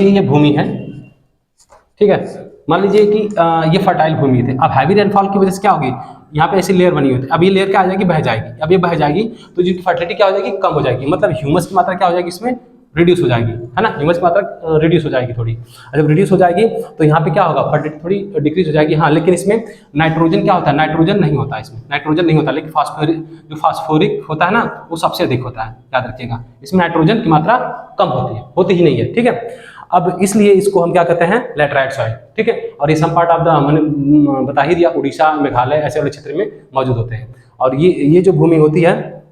ये भूमि है, ठीक है, मान लीजिए कि ये फर्टाइल भूमि थे। अब हैवी रेनफॉल की वजह से क्या होगी, यहाँ पे ऐसी लेयर बनी हुई थी, अब ये लेयर क्या आ जाएगी, बह जाएगी। अब ये बह जाएगी तो जो फर्टिलिटी क्या हो जाएगी, कम हो जाएगी, मतलब ह्यूमस की मात्रा क्या हो जाएगी इसमें, रिड्यूस हो जाएगी, है ना, ह्यूमस की मात्रा रिड्यूस हो जाएगी थोड़ी। जब रिड्यूस हो जाएगी तो यहाँ पे क्या होगा, फर्टिलिटी थोड़ी डिक्रीज हो जाएगी। हाँ, लेकिन इसमें नाइट्रोजन क्या होता है, नाइट्रोजन नहीं होता इसमें, नाइट्रोजन नहीं होता, लेकिन फास्फोरिक होता है ना, वो सबसे अधिक होता है, याद रखिएगा। इसमें नाइट्रोजन की मात्रा कम होती है, होती ही नहीं है। ठीक है, अब इसलिए इसको हम क्या कहते हैं, लेटराइट सॉइल। ठीक है, और ये सम पार्ट ऑफ द, मैंने बता ही दिया, उड़ीसा, मेघालय ऐसे वाले क्षेत्र में मौजूद होते हैं। और ये जो भूमि होती है,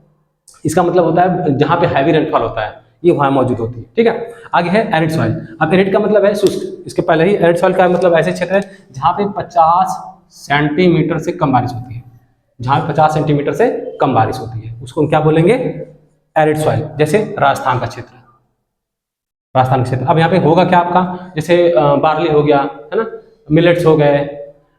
इसका मतलब होता है जहाँ पे हैवी रेनफॉल होता है, ये वहाँ मौजूद होती है। ठीक है, आगे है एरिड सॉइल। अब एरिड का मतलब है शुष्क, इसके पहले ही एरिड सॉइल का मतलब ऐसे क्षेत्र है जहाँ पे 50 सेंटीमीटर से कम बारिश होती है, जहाँ पे 50 सेंटीमीटर से कम बारिश होती है, उसको हम क्या बोलेंगे, एरिड सॉइल। जैसे राजस्थान का क्षेत्र, राजस्थान क्षेत्र। अब यहाँ पे होगा क्या आपका, जैसे बार्ली हो गया, है ना, मिलेट्स हो गए,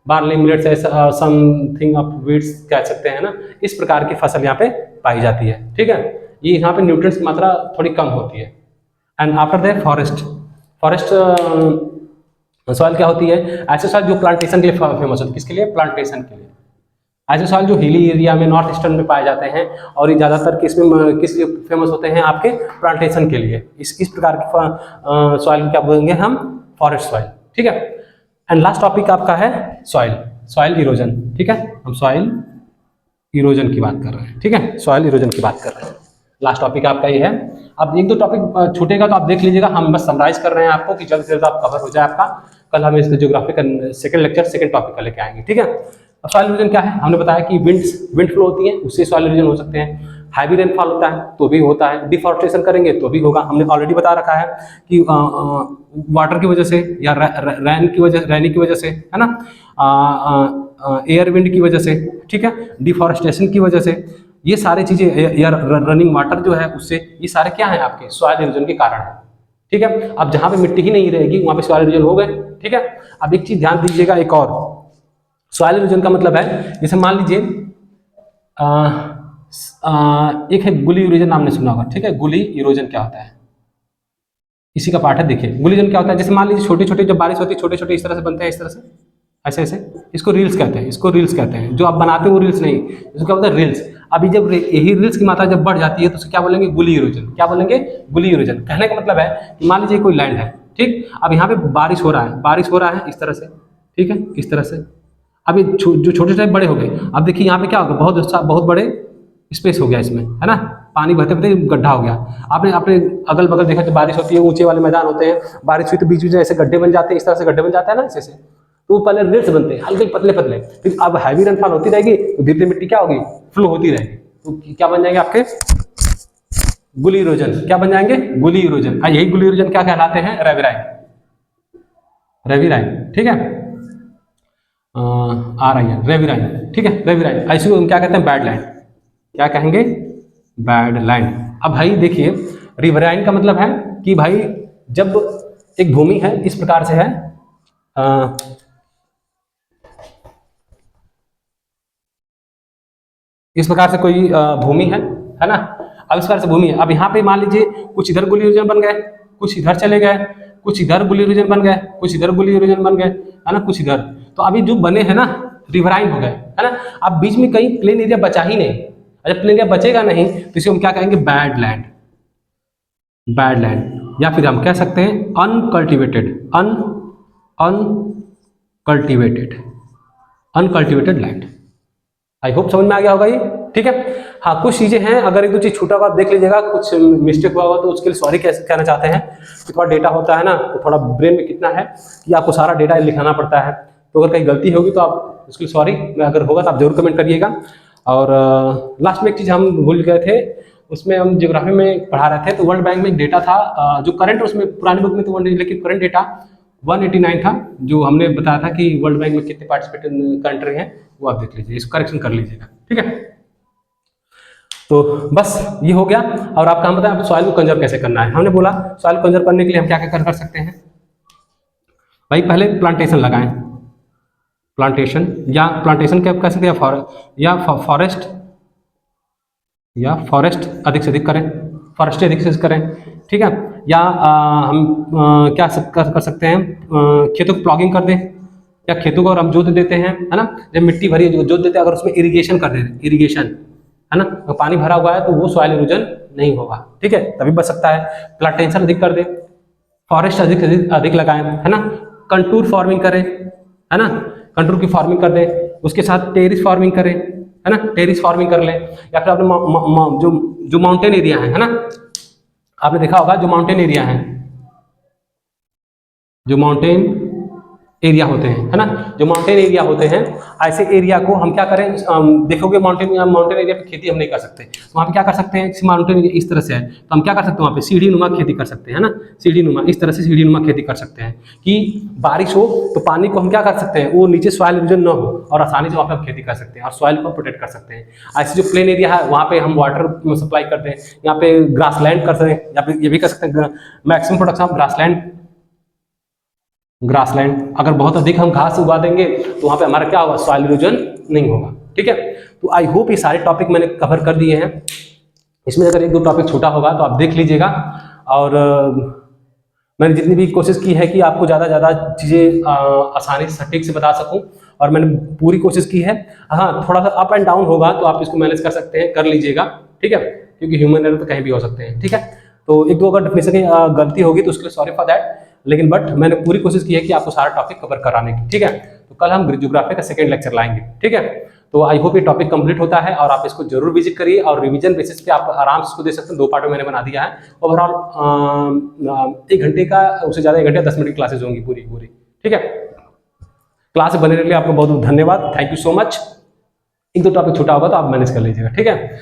बार्ली मिलेट्स ऐसा समथिंग ऑफ वीट्स कह सकते हैं ना, इस प्रकार की फसल यहाँ पे पाई जाती है। ठीक है, ये यहाँ पे न्यूट्रिएंट्स की मात्रा थोड़ी कम होती है। And after that forest soil क्या होती है, ऐसे सॉइल जो प्लांटेशन के लिए फेमस होती है। किसके लिए, प्लांटेशन के लिए। ऐसे सॉइल जो हिली एरिया में, नॉर्थ ईस्टर्न में पाए जाते हैं, और ये ज़्यादातर किसमें, किस लिए फेमस होते हैं, आपके प्लांटेशन के लिए। इस प्रकार की सॉइल क्या बोलेंगे हम, फॉरेस्ट सॉइल। ठीक है, एंड लास्ट टॉपिक आपका है सॉइल इरोजन। ठीक है, हम सॉइल इरोजन की बात कर रहे हैं। ठीक है, सॉइल इरोजन की बात कर रहे हैं, लास्ट टॉपिक आपका ये है। अब एक दो टॉपिक छूटेगा तो आप देख लीजिएगा, हम बस समराइज कर रहे हैं आपको कि जल्द से जल्द आप कवर हो जाए आपका। कल हम इसका ज्योग्राफी का सेकंड लेक्चर सेकंड टॉपिक का लेके आएंगे। ठीक है, अब सॉइल इरोजन क्या है, हमने बताया कि विंड फ्लो होती है, उससे सॉइल इरोजन हो सकते हैं। हैवी रेनफॉल होता है तो भी होता है, डिफॉरेस्टेशन करेंगे तो भी होगा। हमने ऑलरेडी बता रखा है कि वाटर की वजह से या रैनी की वजह से, है ना, एयर विंड की वजह से, ठीक है, डिफॉरेस्टेशन की वजह से, ये सारी चीजें, या रनिंग वाटर जो है उससे, ये सारे क्या है आपके सॉइल इरोजन के कारण है। ठीक है, अब जहाँ पे मिट्टी ही नहीं रहेगी वहाँ पे सॉइल इरोजन हो गए। ठीक है, अब एक चीज ध्यान दीजिएगा, एक और, सॉइल इरोजन का मतलब है, जैसे मान लीजिए एक है गुली इरोजन, नाम ने सुना होगा। ठीक है, गुली इरोजन क्या होता है, इसी का पार्ट है। देखिए गुली इरोजन क्या होता है, जैसे मान लीजिए छोटे छोटे जब बारिश होती है, छोटे छोटे इस तरह से बनते हैं, इस तरह से ऐसे ऐसे, इसको रील्स कहते हैं, इसको रील्स कहते हैं। जो आप बनाते हो वो रील्स नहीं, इसको क्या बोलते हैं, रील्स। अभी जब यही रील्स की मात्रा जब बढ़ जाती है तो उसे क्या बोलेंगे, गुली इरोजन। क्या बोलेंगे, गुली इरोजन। कहने का मतलब है कि मान लीजिए कोई लैंड है, ठीक, अब यहाँ पे बारिश हो रहा है इस तरह से, ठीक है, इस तरह से। अब ये जो छोटे छोटे बड़े हो गए, अब देखिए यहाँ पे क्या होगा, बहुत बड़े स्पेस हो गया इसमें, है ना, पानी बहते बहते गड्ढा हो गया। आपने अपने अगल बगल देखा, जब बारिश होती है, ऊंचे वाले मैदान होते हैं, बारिश हुई तो बीच बीच में ऐसे गड्ढे बन जाते हैं, इस तरह से गड्ढे बन जाते हैं ना ऐसे, तो पहले रील्स बनते हैं, हल्के पतले पतले। फिर अब हैवी रेनफॉल होती रहेगी तो धीरे धीरे मिट्टी क्या होगी, फ्लो होती रहेगी, तो क्या बन जाएंगे आपके, गुली इरोजन। क्या बन जाएंगे, गुली इरोजन। यही गुली इरोजन क्या कहलाते हैं, रेविराइन। ठीक है, आ रही है रेविराइन। ठीक है, रेविराइन। ऐसे को हम क्या कहते हैं, बैड लैंड। क्या कहेंगे, बैड लैंड। अब भाई देखिए, रिवराइन का मतलब है कि भाई जब एक भूमि है इस प्रकार से है, इस प्रकार से कोई भूमि है ना, अब इस प्रकार से भूमि है। अब यहाँ पे मान लीजिए कुछ इधर गुली इरोजन बन गए, कुछ इधर चले गए, कुछ इधर गुली इरोजन बन गए, कुछ इधर गुली इरोजन बन गए, है ना, कुछ इधर। तो अभी जो बने हैं ना, रिवराइन हो गए, है है ना। अब बीच में कहीं प्लेन एरिया बचा ही नहीं, जब प्लेन एरिया बचेगा नहीं तो इसे हम क्या कहेंगे, बैड लैंड, बैड लैंड, या फिर हम कह सकते हैं uncultivated, uncultivated land. I hope समझ में आ गया होगा ये, ठीक है। हाँ, कुछ चीजें हैं, अगर एक दो चीज छूटा हुआ आप देख लीजिएगा, कुछ मिस्टेक हुआ तो उसके लिए सॉरी कैसे कहना चाहते हैं कि थोड़ा डेटा होता है ना, तो थोड़ा ब्रेन में कितना है कि आपको सारा डेटा लिखाना पड़ता है, तो अगर कहीं गलती होगी तो आप उसके लिए सॉरी, अगर होगा तो आप जरूर कमेंट करिएगा। और लास्ट में एक चीज हम भूल गए थे, उसमें हम ज्योग्राफी में पढ़ा रहे थे, तो वर्ल्ड बैंक में एक डेटा था जो करंट, उसमें पुराने बुक में तो लेकिन करंट डेटा 189 था, जो हमने बताया था कि वर्ल्ड बैंक में कितने पार्टिसिपेटिंग कंट्री हैं, वो आप देख लीजिए, इसको करेक्शन कर लीजिएगा, ठीक है। तो बस ये हो गया। और आप काम बताएं, आप सॉइल को कंजर्व कैसे करना है। हमने बोला सॉइल को कंजर्व करने के लिए हम क्या क्या कर सकते हैं भाई, पहले प्लांटेशन लगाएं, प्लांटेशन या प्लांटेशन क्या कह सकते हैं, या फॉरेस्ट अधिक से अधिक करें, फॉरेस्ट अधिक से अधिक करें, ठीक है। या हम क्या कर सकते हैं, खेतों को प्लॉगिंग कर दें, या खेतों को अगर हम जोत देते हैं, है ना, जब मिट्टी भरी है जोत देते हैं, अगर उसमें इरिगेशन कर दें, इरिगेशन, है ना, तो पानी भरा हुआ है तो वो सॉइल इरोजन नहीं होगा, ठीक है, तभी बच सकता है। प्लांटेशन अधिक कर दे, फॉरेस्ट अधिक लगाएं, है ना, कंटूर फार्मिंग करें, है ना, कंटूर की फार्मिंग कर दे, उसके साथ टेरिस फार्मिंग करें, है ना, टेरिस फार्मिंग कर लें। या फिर आपने जो माउंटेन एरिया है ना, आपने देखा होगा जो माउंटेन एरिया है, जो माउंटेन एरिया होते हैं, है ना, जो माउंटेन एरिया होते हैं, ऐसे एरिया को हम क्या करें, देखोगे माउंटेन एरिया पे खेती हम नहीं कर सकते, तो वहाँ पे क्या कर सकते हैं, माउंटेन एरिया इस तरह से है तो हम क्या कर सकते हैं, वहाँ पे सीढ़ी नुमा खेती कर सकते हैं, है ना, सीढ़ी नुमा, इस तरह से सीढ़ी नुमा खेती कर सकते हैं कि बारिश हो तो पानी को हम क्या कर सकते हैं, वो नीचे सॉइल इरोजन न हो और आसानी से वहाँ पे हम खेती कर सकते हैं और सॉइल को प्रोटेक्ट कर सकते हैं। ऐसे जो प्लेन एरिया है वहाँ पे हम वाटर सप्लाई करते हैं, यहाँ पे ग्रासलैंड कर सकते हैं, या फिर ये भी कर सकते हैं मैक्सिमम प्रोडक्शन ऑफ ग्रासलैंड, अगर बहुत अधिक हम घास उगा देंगे तो वहाँ पे हमारा क्या होगा, सॉइल इरोजन नहीं होगा, ठीक है। तो आई होप ये सारे टॉपिक मैंने कवर कर दिए हैं, इसमें अगर एक दो टॉपिक छोटा होगा तो आप देख लीजिएगा। और मैंने जितनी भी कोशिश की है कि आपको ज़्यादा से ज़्यादा चीज़ें आसानी से सटीक से बता सकूं, और मैंने पूरी कोशिश की है। हाँ, थोड़ा सा अप एंड डाउन होगा तो आप इसको मैनेज कर सकते हैं, कर लीजिएगा, ठीक है, क्योंकि ह्यूमन एरर तो कहीं भी हो सकते हैं, ठीक है। तो एक दो अगर डेफिनेशन की गलती होगी तो उसके लिए सॉरी फॉर दैट, लेकिन बट मैंने पूरी कोशिश की है कि आपको सारा टॉपिक कवर कराने की, ठीक है। तो कल हम ज्योग्राफी का सेकंड लेक्चर लाएंगे, ठीक है। तो आई होप ये टॉपिक कंप्लीट होता है और आप इसको जरूर विजिट करिए, और रिवीजन बेसिस पे आप आराम से इसको दे सकते हैं। 2 पार्ट में मैंने बना दिया है, ओवरऑल 1 घंटे का, उससे ज़्यादा 1 घंटे 10 मिनट की क्लासेज होंगी पूरी, ठीक है। क्लास बने रहने के लिए आपको बहुत बहुत धन्यवाद, थैंक यू सो मच। एक दो टॉपिक छूटा होगा तो आप मैनेज कर लीजिएगा, ठीक है।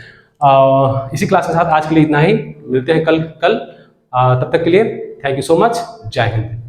इसी क्लास के साथ आज के लिए इतना ही, मिलते हैं कल। तब तक के लिए थैंक यू सो मच, जय हिंद।